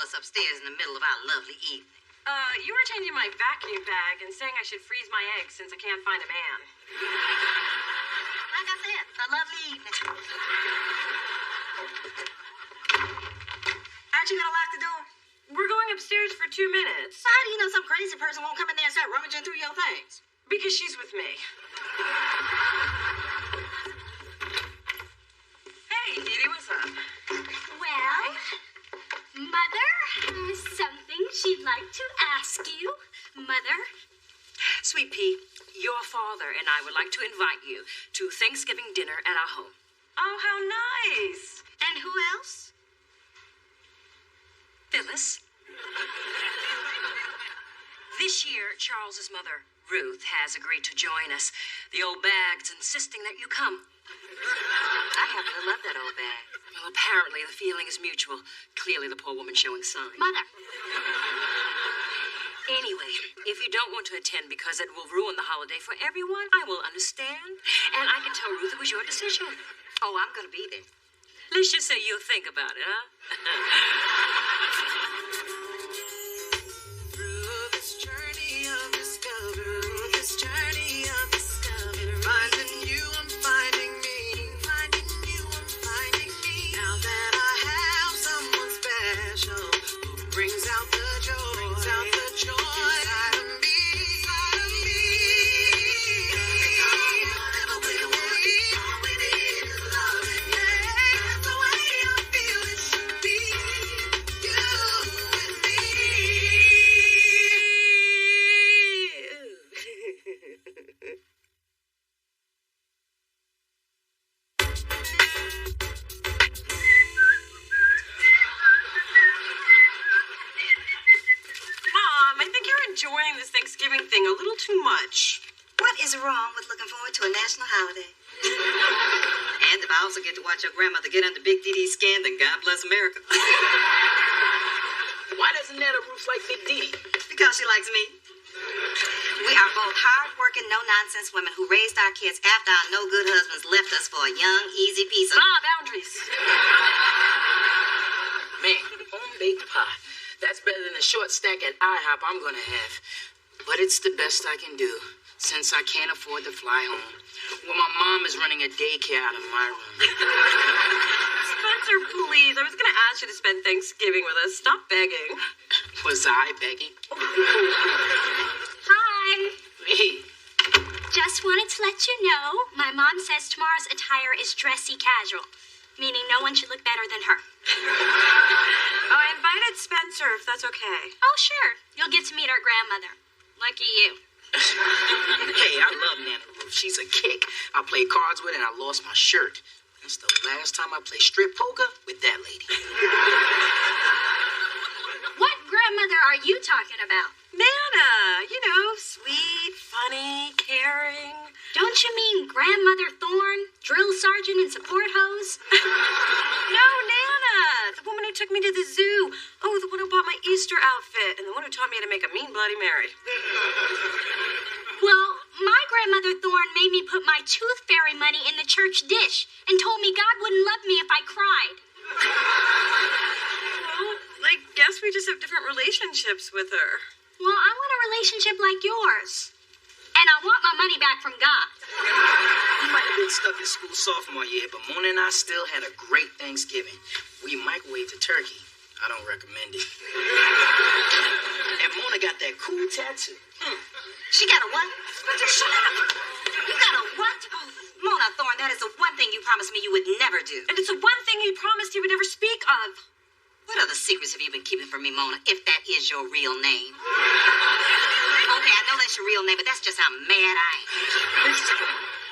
Upstairs in the middle of our lovely evening. You were changing my vacuum bag and saying I should freeze my eggs since I can't find a man. Like I said, a lovely evening. Aren't you gonna lock the door? We're going upstairs for 2 minutes. So how do you know some crazy person won't come in there and start rummaging through your things? Because she's with me. Hey, Dee Dee, what's up? Well, Mother has something she'd like to ask you. Mother? Sweet Pea, your father and I would like to invite you to Thanksgiving dinner at our home. Oh, how nice. And who else? Phyllis. This year, Charles's mother, Ruth, has agreed to join us. The old bag's insisting that you come. I happen to love that old bag. Well, apparently the feeling is mutual. Clearly the poor woman's showing signs. Mother. Anyway, if you don't want to attend because it will ruin the holiday for everyone, I will understand. And I can tell Ruth it was your decision. Oh, I'm going to be there. Let's just say you'll think about it, huh? Through this journey of discovery, finding you, I'm finding me. Finding you, I'm finding me. Now that I have someone special who brings out the joy, inside of me. Whatever we want, all we need is love. That's the way I feel it should be. You and me. Mom, I think you're enjoying this Thanksgiving thing a little too much. What is wrong with looking forward to a national holiday? And if I also get to watch your grandmother get under Big DD's skin, then God bless America. Why doesn't Nana Ruth like Big Dee? Because she likes me. We are both hard-working, no-nonsense women who raised our kids after our no-good husbands left us for a young, easy piece of... boundaries. Man, home-baked pie. That's better than the short stack at IHOP I'm gonna have. But it's the best I can do, since I can't afford to fly home. Well, my mom is running a daycare out of my room. Spencer, please. I was going to ask you to spend Thanksgiving with us. Stop begging. Was I begging? Hi. Hey. Just wanted to let you know, my mom says tomorrow's attire is dressy casual, meaning no one should look better than her. Oh, I invited Spencer, if that's okay. Oh, sure. You'll get to meet our grandmother. Lucky you. Hey, I love Nana Ruth. She's a kick. I played cards with and I lost my shirt. That's the last time I played strip poker with that lady. What grandmother are you talking about? Nana, you know, sweet, funny, caring. Don't you mean Grandmother Thorne, drill sergeant and support hose? No, Nana, the woman who took me to the zoo. Oh, the one who bought my Easter outfit, and the one who taught me how to make a mean Bloody Mary. Well, my grandmother Thorne made me put my tooth fairy money in the church dish and told me God wouldn't love me if I cried. Well, I guess we just have different relationships with her. Well, I want a relationship like yours. And I want my money back from God. You might have been stuck in school sophomore year, but Mona and I still had a great Thanksgiving. We microwaved a turkey. I don't recommend it. And Mona got that cool tattoo. She got a what? Shut up. You got a what? Oh, Mona Thorne, that is the one thing you promised me you would never do. And it's the one thing he promised he would never speak of. What other secrets have you been keeping from me, Mona, if that is your real name? Okay, I know that's your real name, but that's just how mad I am.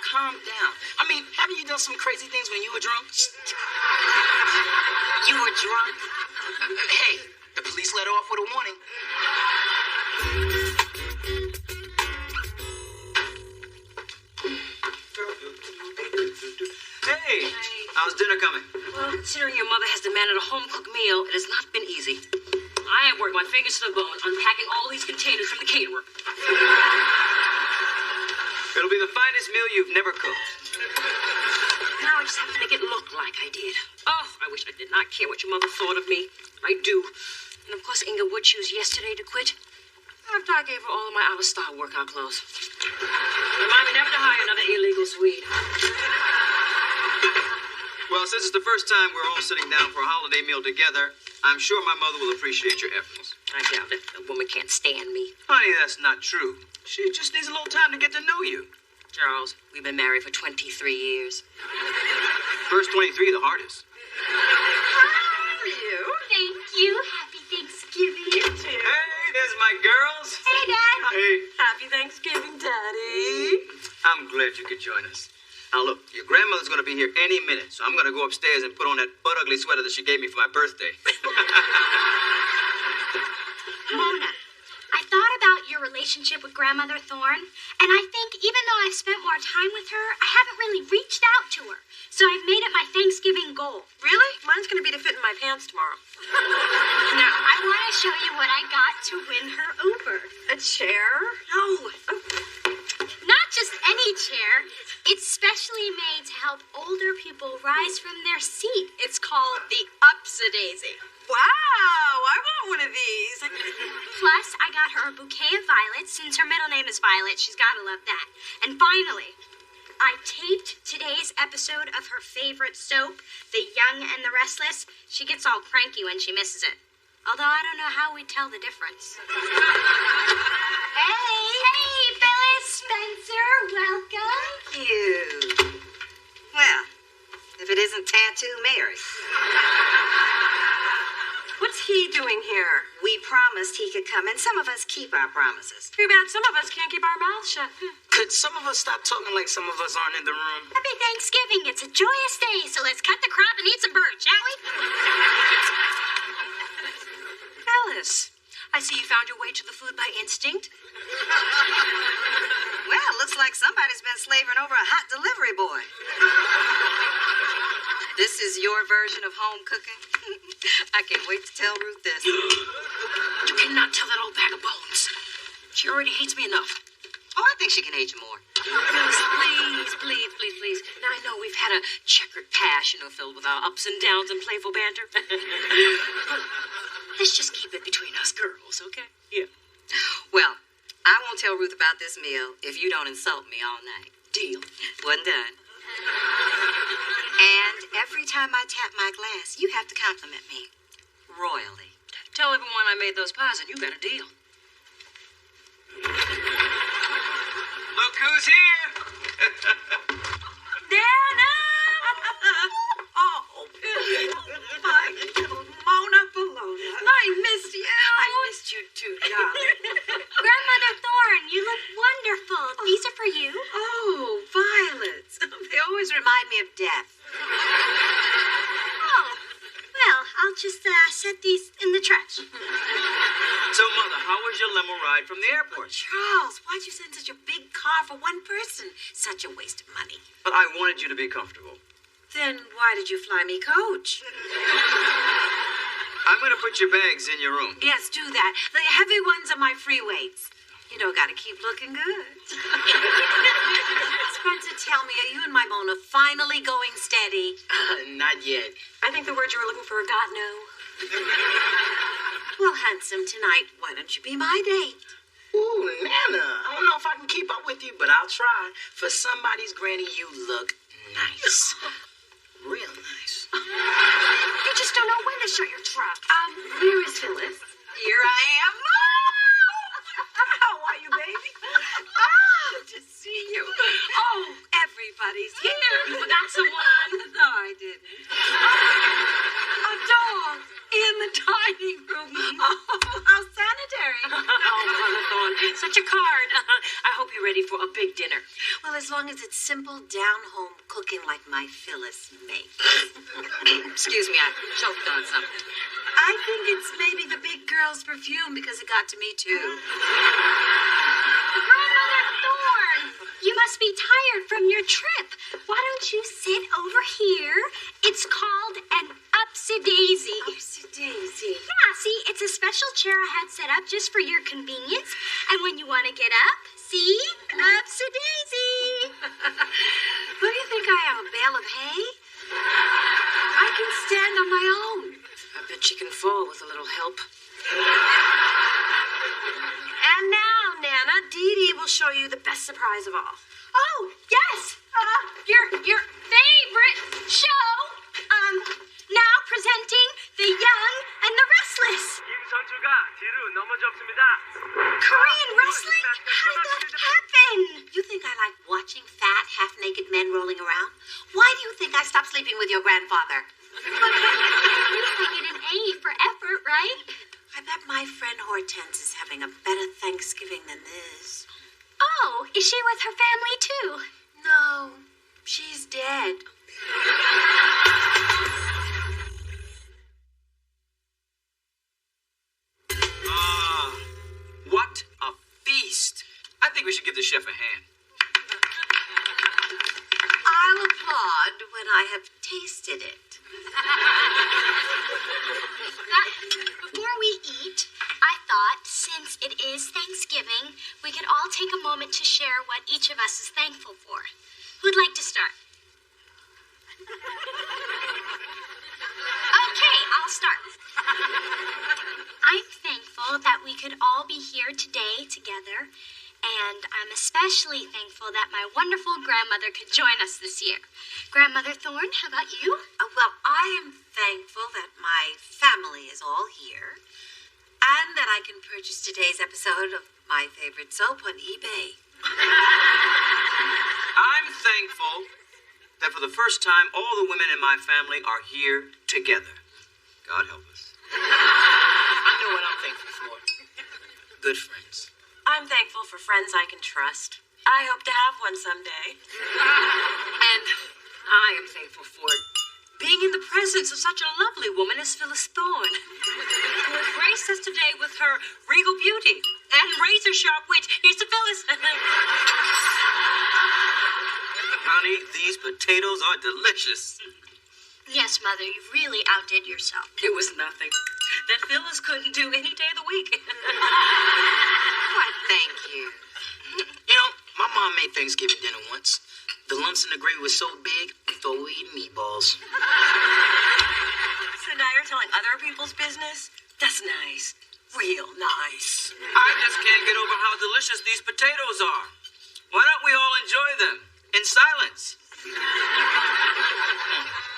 Calm down. I mean, haven't you done some crazy things when you were drunk? You were drunk? Hey, the police let off with a warning. Hey, how's dinner coming? Well, considering your mother has demanded a home-cooked meal, it has not been easy. I have worked my fingers to the bone unpacking all these containers from the caterer. It'll be the finest meal you've never cooked. Now I just have to make it look like I did. Oh, I wish I did not care what your mother thought of me. I do. And of course, Inga would choose yesterday to quit. After I gave her all of my out-of-style workout clothes. Remind me never to hire another illegal Swede. Well, since it's the first time we're all sitting down for a holiday meal together, I'm sure my mother will appreciate your efforts. I doubt it. A woman can't stand me. Honey, that's not true. She just needs a little time to get to know you. Charles, we've been married for 23 years. First 23, the hardest. How are you? Thank you. Happy Thanksgiving. You too. Hey, there's my girls. Hey, Dad. Hey. Happy Thanksgiving, Daddy. I'm glad you could join us. Now, look, your grandmother's going to be here any minute, so I'm going to go upstairs and put on that butt-ugly sweater that she gave me for my birthday. Mona, I thought about your your relationship with Grandmother Thorne, and I think even though I've spent more time with her, I haven't really reached out to her. So I've made it my Thanksgiving goal. Really? Mine's going to be to fit in my pants tomorrow. Now, I want to show you what I got to win her over. A chair? No. Not just any chair. It's specially made to help older people rise from their seat. It's called the Episodeshe. Wow, I want one of these. Plus, I got her a bouquet of violets. Since her middle name is Violet, she's got to love that. And finally, I taped today's episode of her favorite soap, The Young and the Restless. She gets all cranky when she misses it. Although I don't know how we'd tell the difference. Hey, Phyllis Spencer, welcome. Thank you. Well, if it isn't Tattoo Mary. What's he doing here? We promised he could come, and some of us keep our promises. Too bad some of us can't keep our mouths shut. Could some of us stop talking like some of us aren't in the room? Happy Thanksgiving. It's a joyous day, so let's cut the crap and eat some bird, shall we? Phyllis, I see you found your way to the food by instinct. Well, looks like somebody's been slaving over a hot delivery boy. This is your version of home cooking? I can't wait to tell Ruth this. You cannot tell that old bag of bones. She already hates me enough. Oh, I think she can hate you more. Please. Now, I know we've had a checkered past, filled with our ups and downs and playful banter. Let's just keep it between us girls, okay? Yeah. Well, I won't tell Ruth about this meal if you don't insult me all night. Deal. One done. And every time I tap my glass, you have to compliment me. Royally. Tell everyone I made those pies and you got a deal. Look who's here! Dana! Oh, my little Mona Bologna. I missed you. I missed you too, darling. Grandmother Thorne, you look wonderful. These are for you. Oh, violets. They always remind me of death. Oh, well, I'll just set these in the trash. So, Mother, how was your limo ride from the airport? Charles, why'd you send such a big car for one person? Such a waste of money. But I wanted you to be comfortable. Then why did you fly me coach? I'm going to put your bags in your room. Yes, do that. The heavy ones are my free weights. You know, gotta keep looking good. Spencer, tell me, are you and my Mona finally going steady? Not yet. I think the word you were looking for got no. Well, handsome, tonight, why don't you be my date? Ooh, Nana, I don't know if I can keep up with you, but I'll try. For somebody's granny, you look nice. Real nice. You just don't know when to shut your trap. Where is Phyllis? Here I am. How are you, baby? Good to see you. Oh, everybody's here. You forgot someone. No, I didn't. A dog in the dining room. Oh, how sanitary. Oh, Mother Thorne, such a card. I hope you're ready for a big dinner. Well, as long as it's simple, down-home cooking like my Phyllis makes. Excuse me, I choked on something. I think it's maybe the big girl's perfume because it got to me, too. Grandmother Thorne, you must be tired from your trip. Why don't you sit over here? It's called an Episodeshe. Episodeshe. Yeah, see, it's a special chair I had set up just for your convenience. And when you want to get up, see? Episodeshe. What do you think I am, a bale of hay? I can stand on my own. I bet she can fall with a little help. And now, Nana, Dee Dee will show you the best surprise of all. Oh, yes. Your favorite show. Now presenting The Young and the Restless. Korean wrestling? How did that happen? You think I like watching fat, half-naked men rolling around? Why do you think I stopped sleeping with your grandfather? But you get an A for effort, right? I bet my friend Hortense is having a better Thanksgiving than this. Oh, is she with her family too? No, she's dead. What a chef a hand. I'll applaud when I have tasted it. Before we eat, I thought, since it is Thanksgiving, we could all take a moment to share what each of us is thankful for. Who'd like to start? Okay, I'll start. I'm thankful that we could all be here today together, and I'm especially thankful that my wonderful grandmother could join us this year. Grandmother Thorne, how about you? Well, I am thankful that my family is all here, and that I can purchase today's episode of my favorite soap on eBay. I'm thankful that for the first time, all the women in my family are here together. God help us. I know what I'm thankful for. Good friends. I'm thankful for friends I can trust. I hope to have one someday. And I am thankful for being in the presence of such a lovely woman as Phyllis Thorne, who has graced us today with her regal beauty and razor-sharp wit. Here's to Phyllis. Honey, these potatoes are delicious. Yes, Mother, you really outdid yourself. It was nothing that Phyllis couldn't do any day of the week. Why, thank you. You know, my mom made Thanksgiving dinner once. The lumps in the gravy were so big, we thought we eat meatballs. So now you're telling other people's business? That's nice. Real nice. I just can't get over how delicious these potatoes are. Why don't we all enjoy them in silence?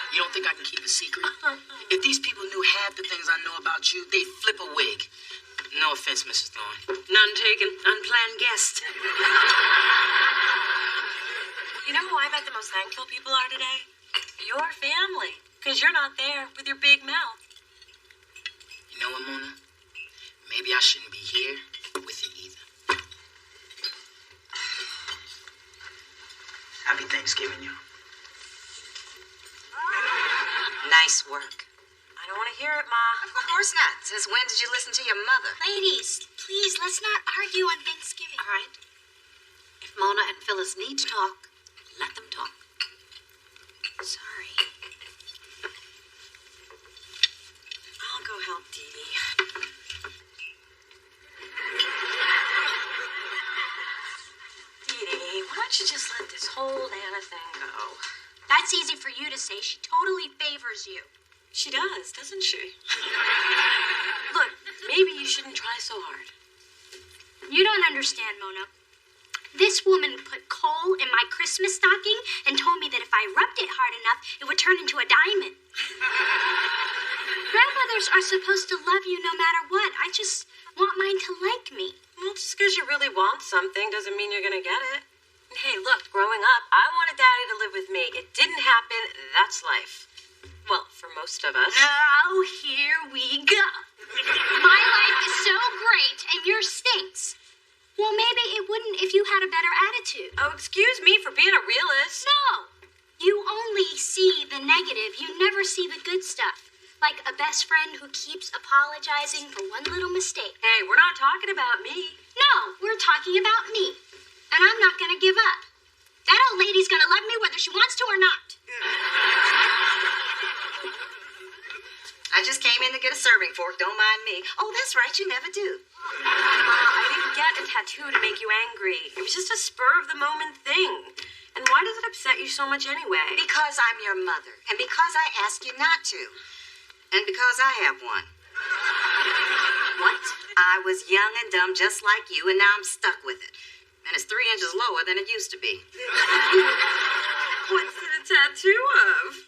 You don't think I can keep a secret? If these people knew half the things I know about you, they'd flip a wig. No offense, Mrs. Thorne. None taken. Unplanned guest. You know who I bet the most thankful people are today? Your family. Because you're not there with your big mouth. You know what, Mona? Maybe I shouldn't be here with you either. Happy Thanksgiving, y'all. Nice work. I don't want to hear it, Ma. Of course not. Since when did you listen to your mother? Ladies, please, let's not argue on Thanksgiving. All right. If Mona and Phyllis need to talk, let them talk. Sorry. I'll go help Dee Dee. Dee Dee, why don't you just let this whole Nana thing go? That's easy for you to say. She totally favors you. She does, doesn't she? Look, maybe you shouldn't try so hard. You don't understand, Mona. This woman put coal in my Christmas stocking and told me that if I rubbed it hard enough, it would turn into a diamond. Grandmothers are supposed to love you no matter what. I just want mine to like me. Well, just because you really want something doesn't mean you're going to get it. Hey, look, growing up, I wanted Daddy to live with me. It didn't happen. That's life. Well, for most of us. Oh, here we go. My life is so great, and yours stinks. Well, maybe it wouldn't if you had a better attitude. Oh, excuse me for being a realist. No. You only see the negative. You never see the good stuff. Like a best friend who keeps apologizing for one little mistake. Hey, we're not talking about me. No, we're talking about me. And I'm not going to give up. That old lady's going to love me whether she wants to or not. I just came in to get a serving fork. Don't mind me. Oh, that's right. You never do. I didn't get a tattoo to make you angry. It was just a spur-of-the-moment thing. And why does it upset you so much anyway? Because I'm your mother. And because I asked you not to. And because I have one. What? I was young and dumb just like you, and now I'm stuck with it. And it's 3 inches lower than it used to be. What's it a tattoo of?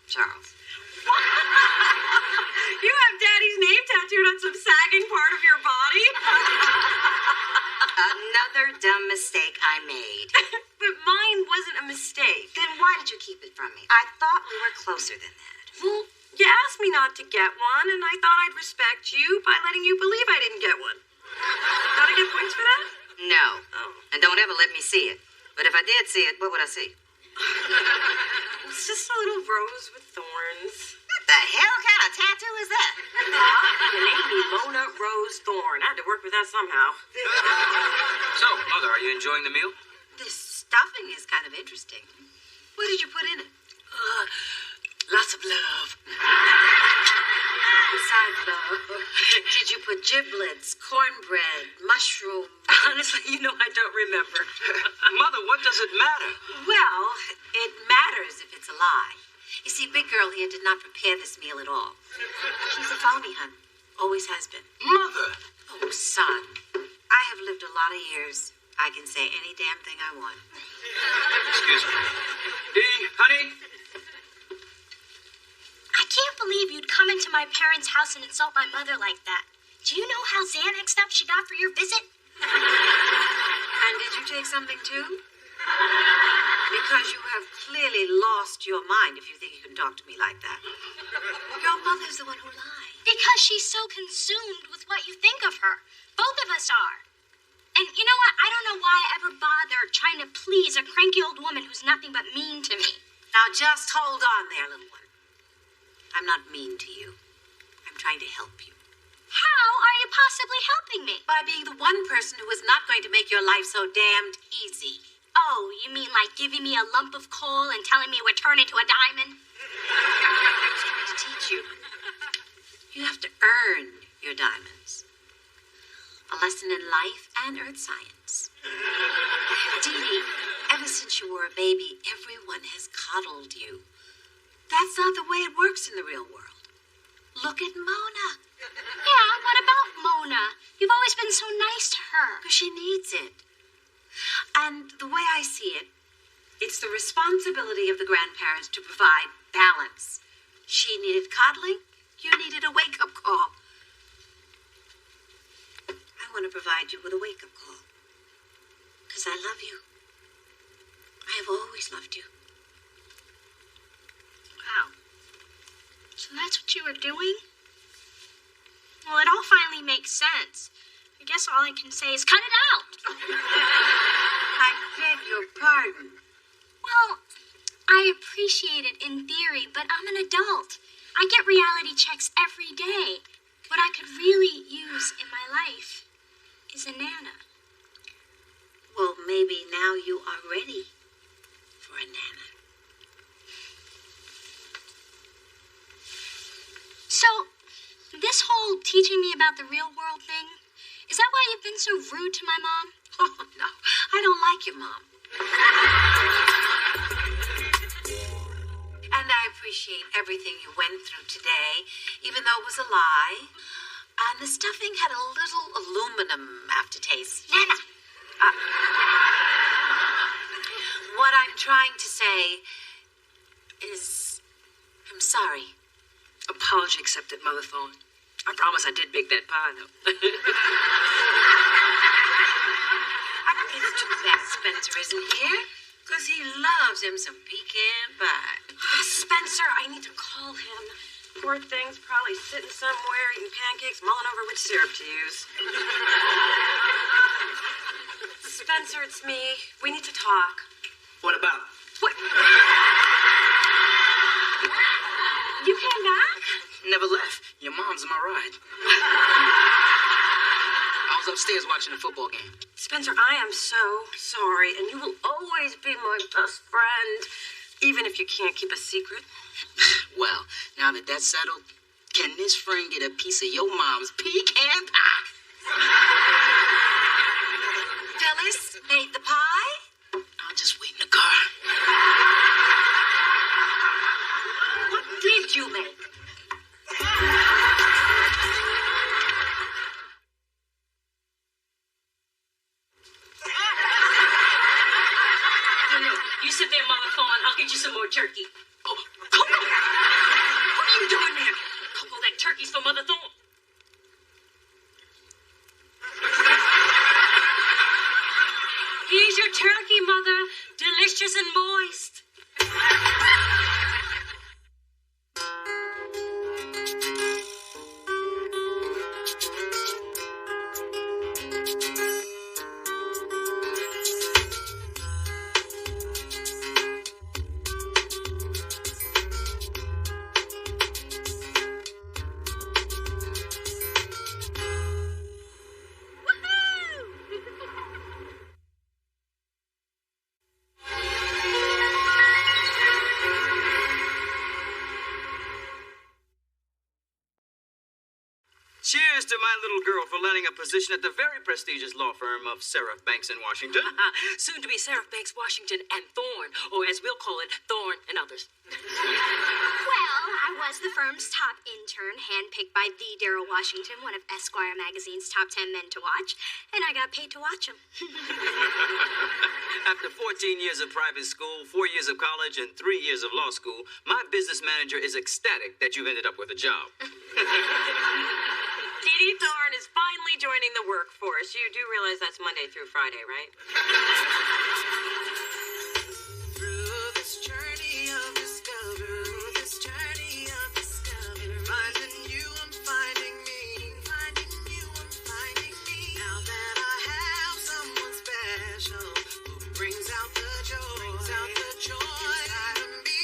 Charles. You have Daddy's name tattooed on some sagging part of your body? Another dumb mistake I made. But mine wasn't a mistake. Then why did you keep it from me? I thought we were closer than that. Well, you asked me not to get one, and I thought I'd respect you by letting you believe I didn't get one. Got to get points for that? No. Oh. And don't ever let me see it. But if I did see it, what would I see? It's just a little rose with thorns. What the hell kind of tattoo is that? You named me Mona Rose Thorne. I had to work with that somehow. So, Mother, are you enjoying the meal? This stuffing is kind of interesting. What did you put in it? Lots of love. Besides love, did you put giblets, cornbread, mushroom? Honestly, I don't remember. Mother, what does it matter? Well, it matters if it's a lie. You see, Big Girl here did not prepare this meal at all. She's a phony, hun. Always has been. Mother! Oh, son. I have lived a lot of years. I can say any damn thing I want. Excuse me. Dee, honey? I can't believe you'd come into my parents' house and insult my mother like that. Do you know how Xanaxed up she got for your visit? And did you take something too? Because you have clearly lost your mind if you think you can talk to me like that. Your mother's the one who lied. Because she's so consumed with what you think of her. Both of us are. And you know what? I don't know why I ever bother trying to please a cranky old woman who's nothing but mean to me. Now just hold on there, little one. I'm not mean to you. I'm trying to help you. How are you possibly helping me? By being the one person who is not going to make your life so damned easy. Oh, you mean like giving me a lump of coal and telling me it would turn into a diamond? I was trying to teach you. You have to earn your diamonds. A lesson in life and earth science. Dee, ever since you were a baby, everyone has coddled you. That's not the way it works in the real world. Look at Mona. Yeah, what about Mona? You've always been so nice to her. Because she needs it. And the way I see it, it's the responsibility of the grandparents to provide balance. She needed coddling. You needed a wake-up call. I want to provide you with a wake-up call. Because I love you. I have always loved you. Wow. So that's what you were doing? Well, it all finally makes sense. I guess all I can say is cut it out. I beg your pardon. Well, I appreciate it in theory, but I'm an adult. I get reality checks every day. What I could really use in my life is a Nana. Well, maybe now you are ready for a Nana. So, this whole teaching me about the real world thing, is that why you've been so rude to my mom? Oh, no. I don't like your mom. And I appreciate everything you went through today, even though it was a lie. And the stuffing had a little aluminum aftertaste. Nana! What I'm trying to say is, I'm sorry. Apology accepted, Mother Thorne. I promise I did bake that pie, though. It's too bad Spencer isn't here, because he loves him some pecan pie. Spencer, I need to call him. Poor thing's probably sitting somewhere eating pancakes, mulling over which syrup to use. Spencer, it's me. We need to talk. What about? What? You came back? Never left. Your mom's my ride. I was upstairs watching a football game. Spencer, I am so sorry, and you will always be my best friend, even if you can't keep a secret. Well, now that that's settled, can this friend get a piece of your mom's pecan pie? Phyllis made the pie? I'll just wait in the car. What did you make? You sit there, Mother Thorne. I'll get you some more turkey. Oh, Come on. What are you doing there? Oh, that turkey's for Mother Thorne. Here's your turkey, Mother. Delicious and moist. to my little girl for landing a position at the very prestigious law firm of Seraph Banks in Washington. Soon to be Seraph Banks, Washington, and Thorne, or as we'll call it, Thorne and others. Well, I was the firm's top intern, handpicked by the Daryl Washington, one of Esquire magazine's top 10 men to watch, and I got paid to watch him. After 14 years of private school, 4 years of college, and 3 years of law school, my business manager is ecstatic that you've ended up with a job. Dee Dee Thorne is finally joining the workforce. You do realize that's Monday through Friday, right? Through this journey of discovery, finding you, I'm finding me, finding you, I'm finding me. Now that I have someone special who brings out the joy, inside of me.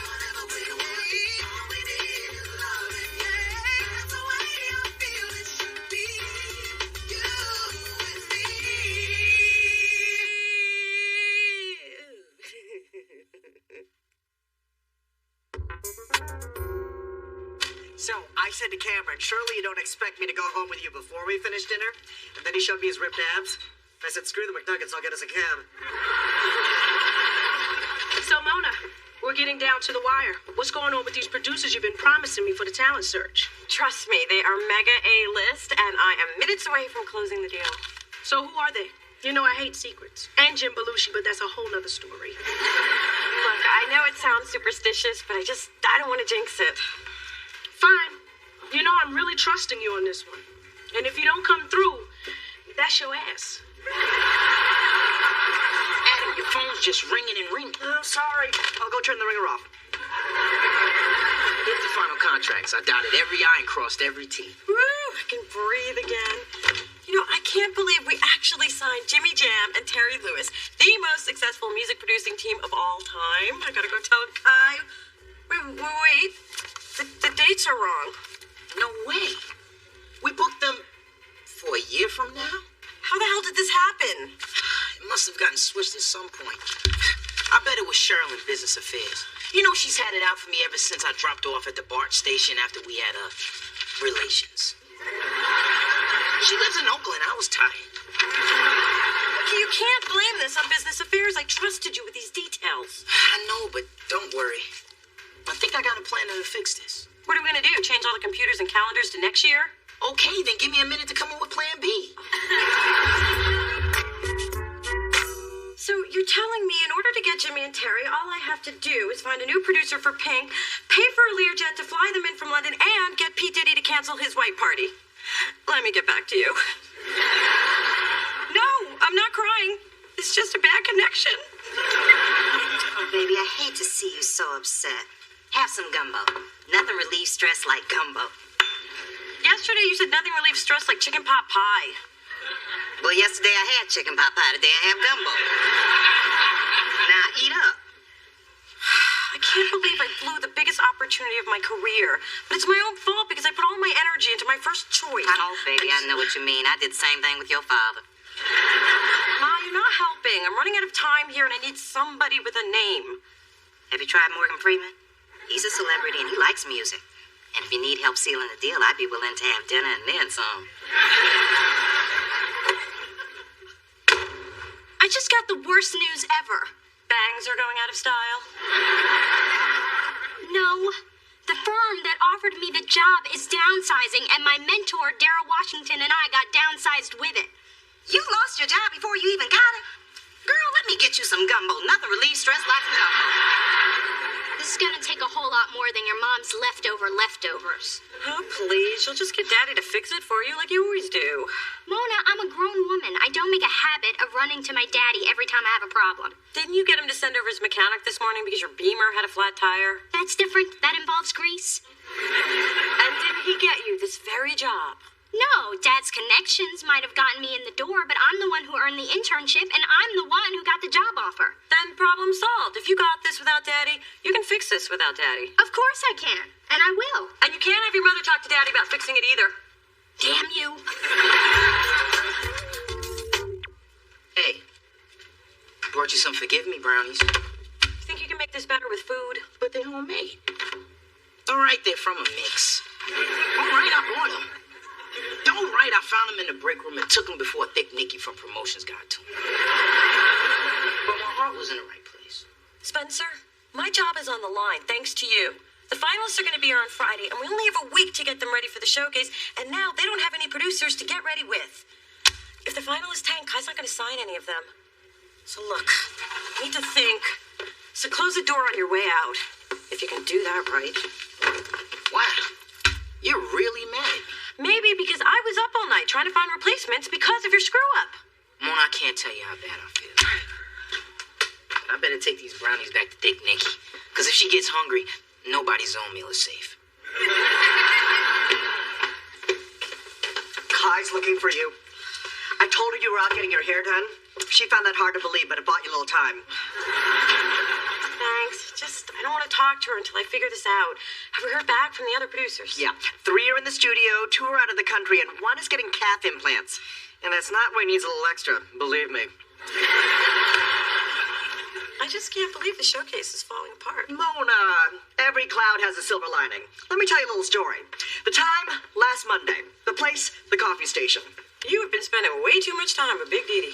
Whatever we want, all we need is love, and that's the way I feel it should be. You and me. So, I said to Cameron, surely you don't expect me to go home with you before we finish dinner? And then he showed me his ripped abs. I said, screw the McNuggets, I'll get us a cab. So, Mona, we're getting down to the wire. What's going on with these producers you've been promising me for the talent search? Trust me, they are mega A-list, and I am minutes away from closing the deal. So who are they? You know I hate secrets. And Jim Belushi, but that's a whole nother story. Look, I know it sounds superstitious, but I don't want to jinx it. Fine. You know I'm really trusting you on this one. And if you don't come through, that's your ass. Adam, your phone's just ringing and ringing. Oh, sorry. I'll go turn the ringer off. Here's the final contracts. I dotted every I and crossed every T. Woo, I can breathe again. You know, I can't believe we actually signed Jimmy Jam and Terry Lewis, the most successful music producing team of all time. I gotta go tell Kai. Wait. The dates are wrong. No way. We booked them for a year from now? How the hell did this happen? It must have gotten switched at some point. I bet it was Cheryl in business affairs. You know, she's had it out for me ever since I dropped off at the BART station after we had relations. She lives in Oakland. I was tired. Okay, you can't blame this on business affairs. I trusted you with these details. I know, but don't worry. I think I got a plan to fix this. What are we gonna do? Change all the computers and calendars to next year? Okay, then give me a minute to come up with plan B. So you're telling me in order to get Jimmy and Terry, all I have to do is find a new producer for Pink, pay for a Learjet to fly them in from London, and get Pete Diddy to cancel his white party. Let me get back to you. No, I'm not crying. It's just a bad connection. Oh, baby, I hate to see you so upset. Have some gumbo. Nothing relieves stress like gumbo. Yesterday you said nothing relieves stress like chicken pot pie. Well, yesterday I had chicken pot pie. Today I have gumbo. Now eat up. I can't believe I blew the biggest opportunity of my career. But it's my own fault because I put all my energy into my first choice. Oh, baby, I know what you mean. I did the same thing with your father. Ma, you're not helping. I'm running out of time here and I need somebody with a name. Have you tried Morgan Freeman? He's a celebrity and he likes music. And if you need help sealing the deal, I'd be willing to have dinner and then some. I just got the worst news ever. Bangs are going out of style. No. The firm that offered me the job is downsizing, and my mentor, Daryl Washington, and I got downsized with it. You lost your job before you even got it? Girl, let me get you some gumbo. Nothing relieves stress like gumbo. This is gonna take a whole lot more than your mom's leftovers. Oh, please. You'll just get Daddy to fix it for you like you always do. Mona, I'm a grown woman. I don't make a habit of running to my daddy every time I have a problem. Didn't you get him to send over his mechanic this morning because your Beamer had a flat tire? That's different. That involves grease. And didn't he get you this very job? No, Dad's connections might have gotten me in the door, but I'm the one who earned the internship, and I'm the one who got the job offer. Then problem solved. If you got this without Daddy, you can fix this without Daddy. Of course I can, and I will. And you can't have your mother talk to Daddy about fixing it either. Damn you. Hey, brought you some forgive me brownies. You think you can make this better with food? But they're homemade. All right, they're from a mix. All right, I bought them. All right, I found them in the break room and took them before Thick Nicky from promotions got to them. But my heart was in the right place. Spencer, my job is on the line, thanks to you. The finalists are going to be here on Friday, and we only have a week to get them ready for the showcase, and now they don't have any producers to get ready with. If the finalists tank, Kai's not going to sign any of them. So look, you need to think. So close the door on your way out, if you can do that right. Wow, you're really mad. Maybe because I was up all night trying to find replacements because of your screw-up. Mona, I can't tell you how bad I feel. But I better take these brownies back to Thick Nicky, because if she gets hungry, nobody's own meal is safe. Kai's looking for you. I told her you were out getting your hair done. She found that hard to believe, but it bought you a little time. Thanks. Just, I don't want to talk to her until I figure this out. Have we heard back from the other producers? Yeah. 3 are in the studio, 2 are out of the country, and 1 is getting calf implants. And that's not why he needs a little extra, believe me. I just can't believe the showcase is falling apart. Mona, every cloud has a silver lining. Let me tell you a little story. The time, last Monday. The place, the coffee station. You have been spending way too much time with Big Dee Dee.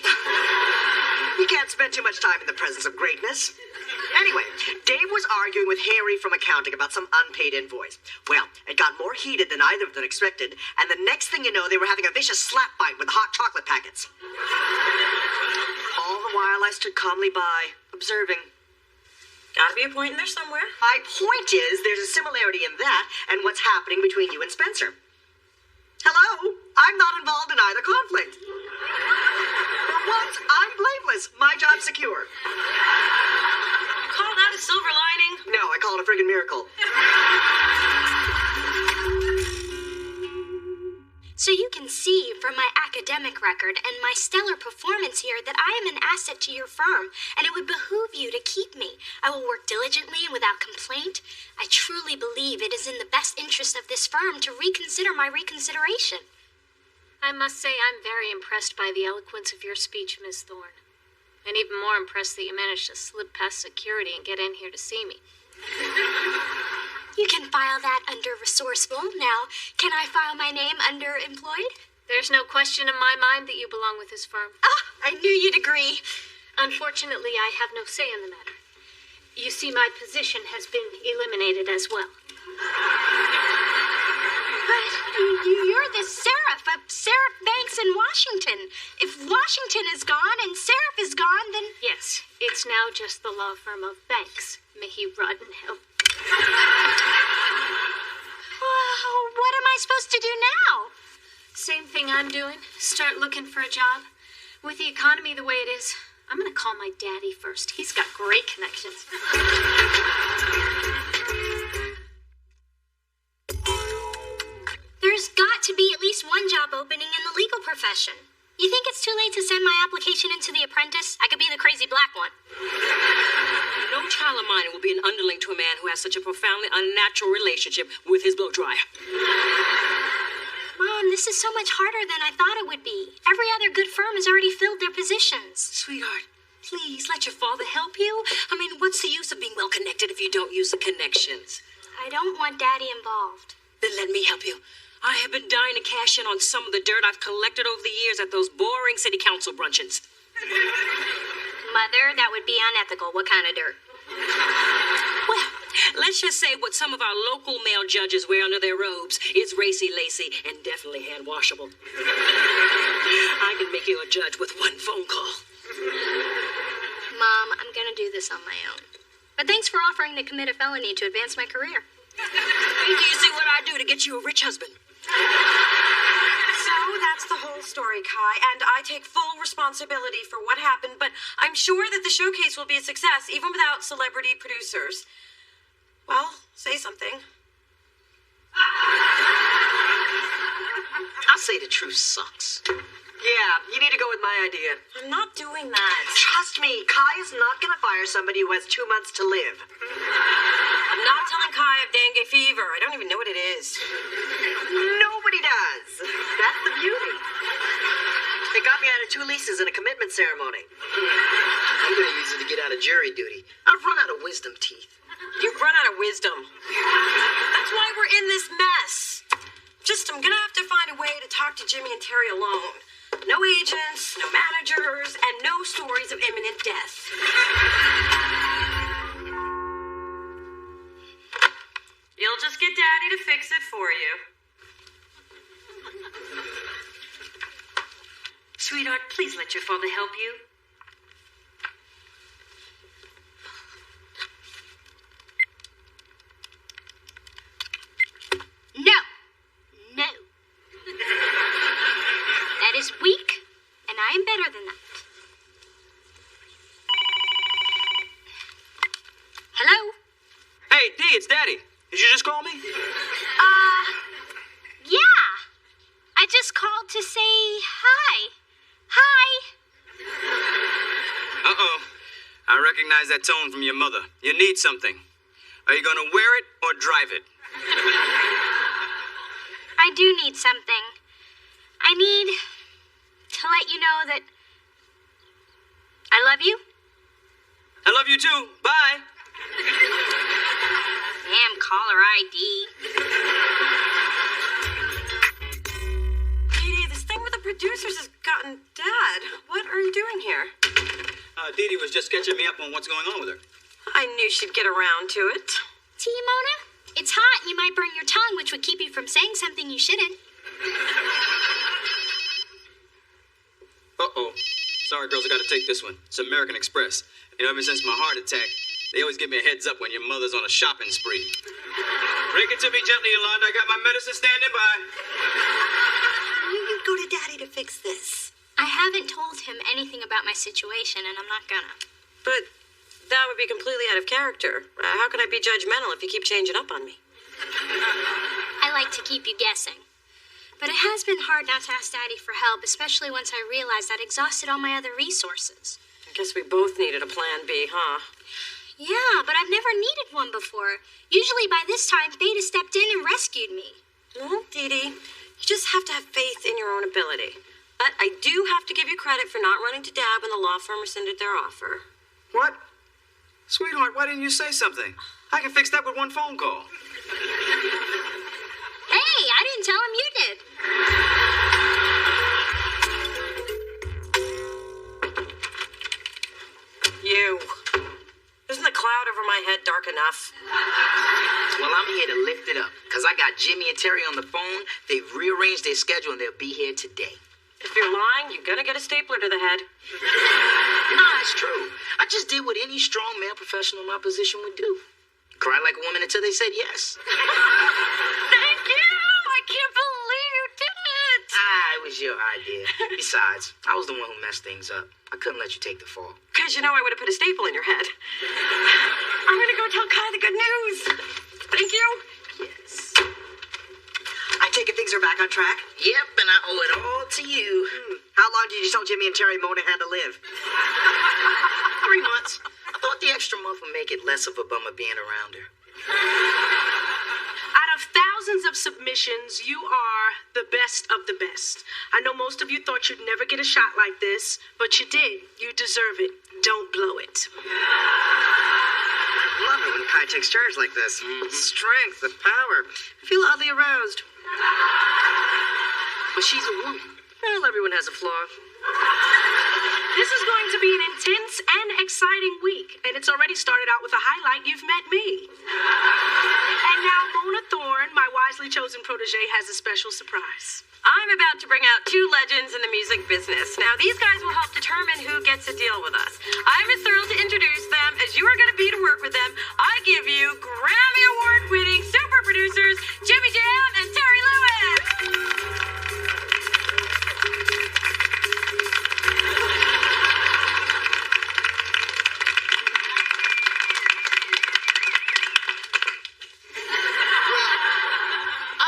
You can't spend too much time in the presence of greatness. Anyway, Dave was arguing with Harry from accounting about some unpaid invoice. Well, it got more heated than either of them expected, and the next thing you know, they were having a vicious slap fight with the hot chocolate packets. All the while, I stood calmly by, observing. Gotta be a point in there somewhere. My point is, there's a similarity in that and what's happening between you and Spencer. Hello? I'm not involved in either conflict. For once, I'm blameless. My job's secure. Call that a silver lining? No, I call it a friggin' miracle. So you can see from my academic record and my stellar performance here that I am an asset to your firm, and it would behoove you to keep me. I will work diligently and without complaint. I truly believe it is in the best interest of this firm to reconsider my reconsideration. I must say I'm very impressed by the eloquence of your speech, Miss Thorne. And even more impressed that you managed to slip past security and get in here to see me. You can file that under resourceful. Now, can I file my name under employed? There's no question in my mind that you belong with this firm. Ah, I knew you'd agree. Unfortunately, I have no say in the matter. You see, my position has been eliminated as well. But you're the Seraph of Seraph Banks in Washington. If Washington is gone and Seraph is gone, then... Yes, it's now just the law firm of Banks. May he rot in hell. Well, what am I supposed to do now? Same thing I'm doing. Start looking for a job. With the economy the way it is, I'm going to call my daddy first. He's got great connections. There's got to be at least one job opening in the legal profession. You think it's too late to send my application into The Apprentice? I could be the crazy black one. No child of mine will be an underling to a man who has such a profoundly unnatural relationship with his blow dryer. Mom, this is so much harder than I thought it would be. Every other good firm has already filled their positions. Sweetheart, please let your father help you. I mean, what's the use of being well connected if you don't use the connections? I don't want Daddy involved. Then let me help you. I have been dying to cash in on some of the dirt I've collected over the years at those boring city council bruncheons. Mother, that would be unethical. What kind of dirt? Well, let's just say what some of our local male judges wear under their robes is racy-lacy and definitely hand-washable. I can make you a judge with one phone call. Mom, I'm gonna do this on my own. But thanks for offering to commit a felony to advance my career. Wait till you see what I do to get you a rich husband. So that's the whole story, Kai, and I take full responsibility for what happened, but I'm sure that the showcase will be a success, even without celebrity producers. Well, say something. I'll say the truth sucks. Yeah, you need to go with my idea. I'm not doing that. Trust me, Kai is not going to fire somebody who has 2 months to live. I'm not telling Kai of dengue fever. I don't even know what it is. Nobody does. That's the beauty. They got me out of 2 leases and a commitment ceremony. I'm going to use it to get out of jury duty. I've run out of wisdom teeth. You've run out of wisdom. That's why we're in this mess. I'm gonna have to find a way to talk to Jimmy and Terry alone. No agents, no managers, and no stories of imminent death. You'll just get Daddy to fix it for you. Sweetheart, please let your father help you. No. No. That is weak, and I am better than that. Hello? Hey, D, it's Daddy. Did you just call me? Yeah. I just called to say hi. Hi. Uh-oh. I recognize that tone from your mother. You need something. Are you gonna wear it or drive it? I do need something. I need to let you know that I love you. I love you too. Bye. Damn caller ID. Dee, this thing with the producers has gotten Dad. What are you doing here? Dee Dee was just catching me up on what's going on with her. I knew she'd get around to it. Tea, Mona? It's hot and you might burn your tongue, which would keep you from saying something you shouldn't. Uh-oh. Sorry, girls, I gotta take this one. It's American Express. You know, ever since my heart attack, they always give me a heads up when your mother's on a shopping spree. Break it to me gently, Yolanda. I got my medicine standing by. You go to Daddy to fix this. I haven't told him anything about my situation, and I'm not gonna. But that would be completely out of character. How can I be judgmental if you keep changing up on me? I like to keep you guessing. But it has been hard not to ask Daddy for help, especially once I realized I'd exhausted all my other resources. I guess we both needed a plan B, huh? Yeah, but I've never needed one before. Usually by this time, Beta stepped in and rescued me. Well, Dee Dee, you just have to have faith in your own ability. But I do have to give you credit for not running to Dad when the law firm rescinded their offer. What? Sweetheart, why didn't you say something? I can fix that with one phone call. Hey, I didn't tell him you did. You. Isn't the cloud over my head dark enough? Well, I'm here to lift it up, because I got Jimmy and Terry on the phone. They've rearranged their schedule, and they'll be here today. If you're lying, you're gonna get a stapler to the head. Nah, it's true. I just did what any strong male professional in my position would do. Cry like a woman until they said yes. Thank you! I can't believe you did it! It was your idea. Besides, I was the one who messed things up. I couldn't let you take the fall. Because you know I would have put a staple in your head. I'm gonna go tell Kai the good news. Thank you. Yes. I take it things are back on track? Yep, and I owe it all to you. How long did you tell Jimmy and Terry Mona had to live? 3 months. I thought the extra month would make it less of a bummer being around her. Out of thousands of submissions, you are the best of the best. I know most of you thought you'd never get a shot like this, but you did. You deserve it. Don't blow it. Love it when Kai takes charge like this. Strength, the power. I feel oddly aroused. But she's a woman. Well, everyone has a flaw. This is going to be an intense and exciting week, and it's already started out with a highlight. You've met me. And now Mona Thorne, my wisely chosen protege, has a special surprise. I'm about to bring out 2 legends in the music business. Now, these guys will help determine who gets a deal with us. I'm as thrilled to introduce them as you are going to be to work with them. I give you Grammy Award-winning super producers Jimmy Jam and Terry Lewis.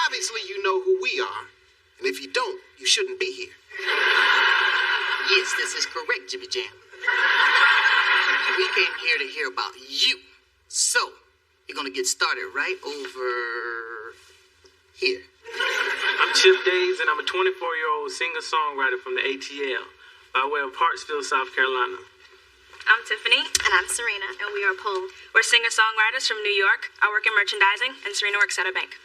Obviously, you know who we are. And if you don't, you shouldn't be here. Yes, this is correct, Jimmy Jam. We came here to hear about you. So, you're gonna get started right over here. I'm Chip Days, and I'm a 24-year-old singer-songwriter from the ATL by way of Hartsville, South Carolina. I'm Tiffany. And I'm Serena. And we are Pole. We're singer-songwriters from New York. I work in merchandising, and Serena works at a bank.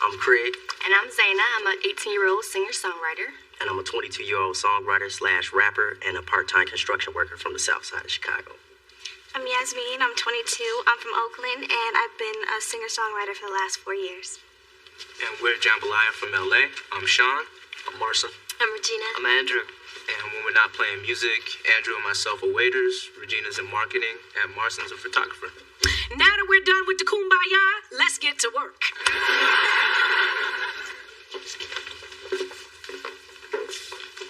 I'm Craig. And I'm Zaina. I'm an 18-year-old singer-songwriter. And I'm a 22-year-old songwriter/rapper and a part-time construction worker from the south side of Chicago. I'm Yasmin. I'm 22. I'm from Oakland, and I've been a singer-songwriter for the last 4 years. And we're Jambalaya from LA. I'm Sean. I'm Marson. I'm Regina. I'm Andrew. And when we're not playing music, Andrew and myself are waiters, Regina's in marketing, and Marson's a photographer. Now that we're done with the kumbaya, let's get to work.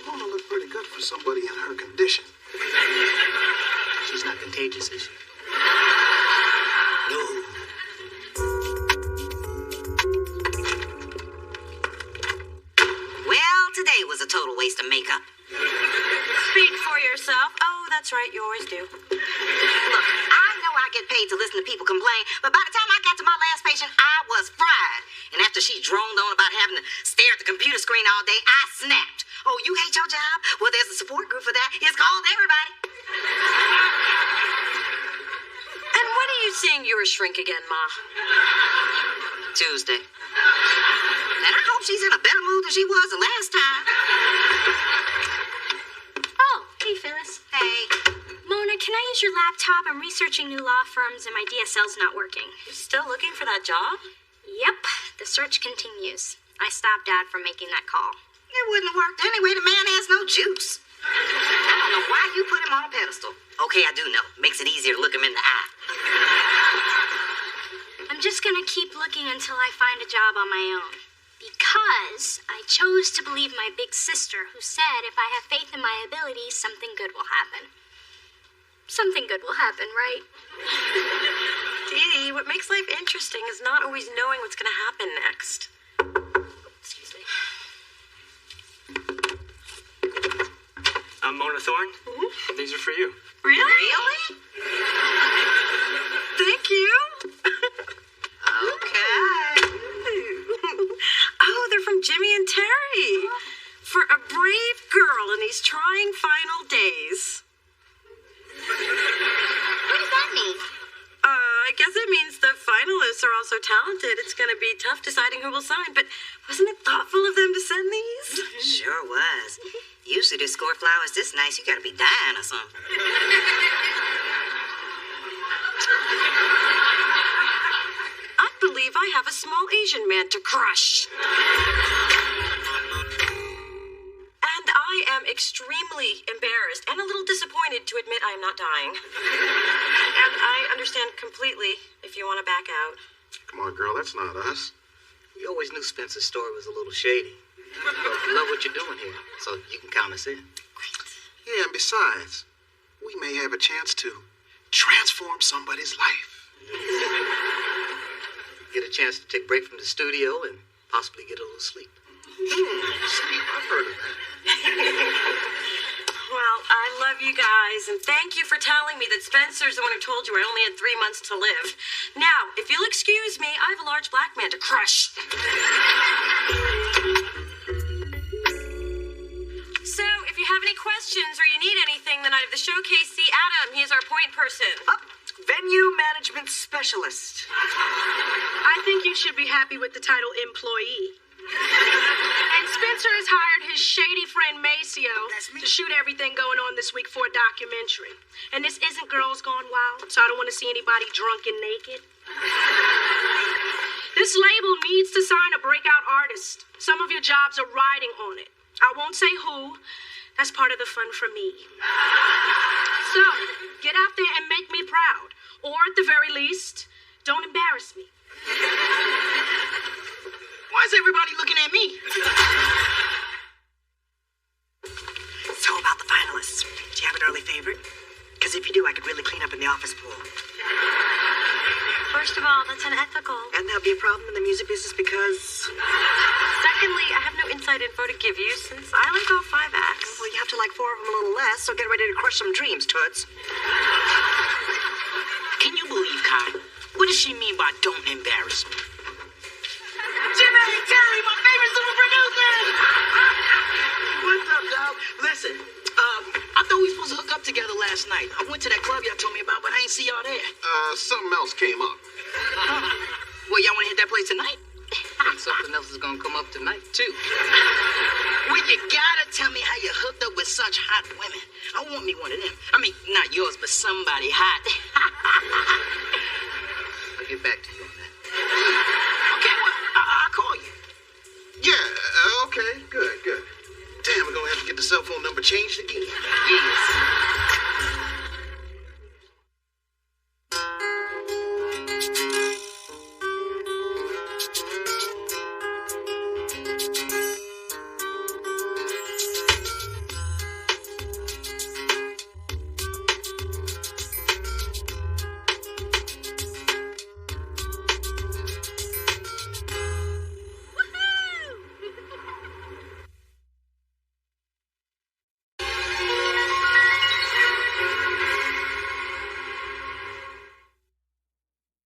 Mona looked pretty good for somebody in her condition. She's not contagious, is she? No. Well, today was a total waste of makeup. Speak for yourself. Oh, that's right, you always do. Look, I know I get paid to listen to people complain, but by the time I got to my last patient, I was fried. And after she droned on about having to stare at the computer screen all day, I snapped. Oh, you hate your job? Well, there's a support group for that. It's called Everybody. And when are you seeing your shrink again, Ma? Tuesday. And I hope she's in a better mood than she was the last time. Oh, hey, Phyllis. Hey. Mona, can I use your laptop? I'm researching new law firms and my DSL's not working. You're still looking for that job? Yep, the search continues. I stopped Dad from making that call. It wouldn't have worked anyway. The man has no juice. I don't know why you put him on a pedestal. Okay, I do know. Makes it easier to look him in the eye. I'm just gonna keep looking until I find a job on my own. Because I chose to believe my big sister, who said if I have faith in my abilities, something good will happen. Something good will happen, right? Dee, what makes life interesting is not always knowing what's going to happen next. Excuse me. I'm Mona Thorne. Mm-hmm. These are for you. Really? Thank you. Okay. Oh, they're from Jimmy and Terry. For a brave girl in these trying final days. What does that mean? I guess it means the finalists are all so talented, it's going to be tough deciding who will sign. But wasn't it thoughtful of them to send these? Sure was. Usually to score flowers this nice, you gotta be dying or something. I believe I have a small Asian man to crush. And I am extremely embarrassed and a little disappointed to admit I am not dying. And I understand completely if you want to back out. Come on, girl, that's not us. We always knew Spencer's story was a little shady. We love what you're doing here, so you can count us in. Yeah, and besides, we may have a chance to transform somebody's life. Get a chance to take a break from the studio and possibly get a little sleep. Sleep, I've heard of that. Well, I love you guys, and thank you for telling me that Spencer's the one who told you I only had 3 months to live. Now, if you'll excuse me, I have a large black man to crush. So, if you have any questions or you need anything the night of the showcase, see Adam. He is our point person. Venue management specialist. I think you should be happy with the title employee. And Spencer has hired his shady friend Maceo to shoot everything going on this week for a documentary. And this isn't Girls Gone Wild, so I don't want to see anybody drunk and naked. This label needs to sign a breakout artist. Some of your jobs are riding on it. I won't say who. That's part of the fun for me. So, get out there and make me proud. Or at the very least, don't embarrass me. Why is everybody looking at me? So about the finalists, do you have an early favorite? Because if you do, I could really clean up in the office pool. First of all, that's unethical. And that'll be a problem in the music business because... Secondly, I have no inside info to give you since I only go 5 acts. Well, you have to like 4 of them a little less, so get ready to crush some dreams, Toots. Can you believe, Kai? What does she mean by don't embarrass me? Jimmy and Terry, my favorite super producers! What's up, dog? Listen, I thought we were supposed to hook up together last night. I went to that club y'all told me about, but I ain't see y'all there. Something else came up. Well, y'all want to hit that place tonight? Something else is gonna come up tonight, too. Well, you gotta tell me how you hooked up with such hot women. I want me one of them. I mean, not yours, but somebody hot. I'll get back to you on that. Okay, well, I'll call you. Yeah, okay, good. Damn, we're gonna have to get the cell phone number changed again. Yes.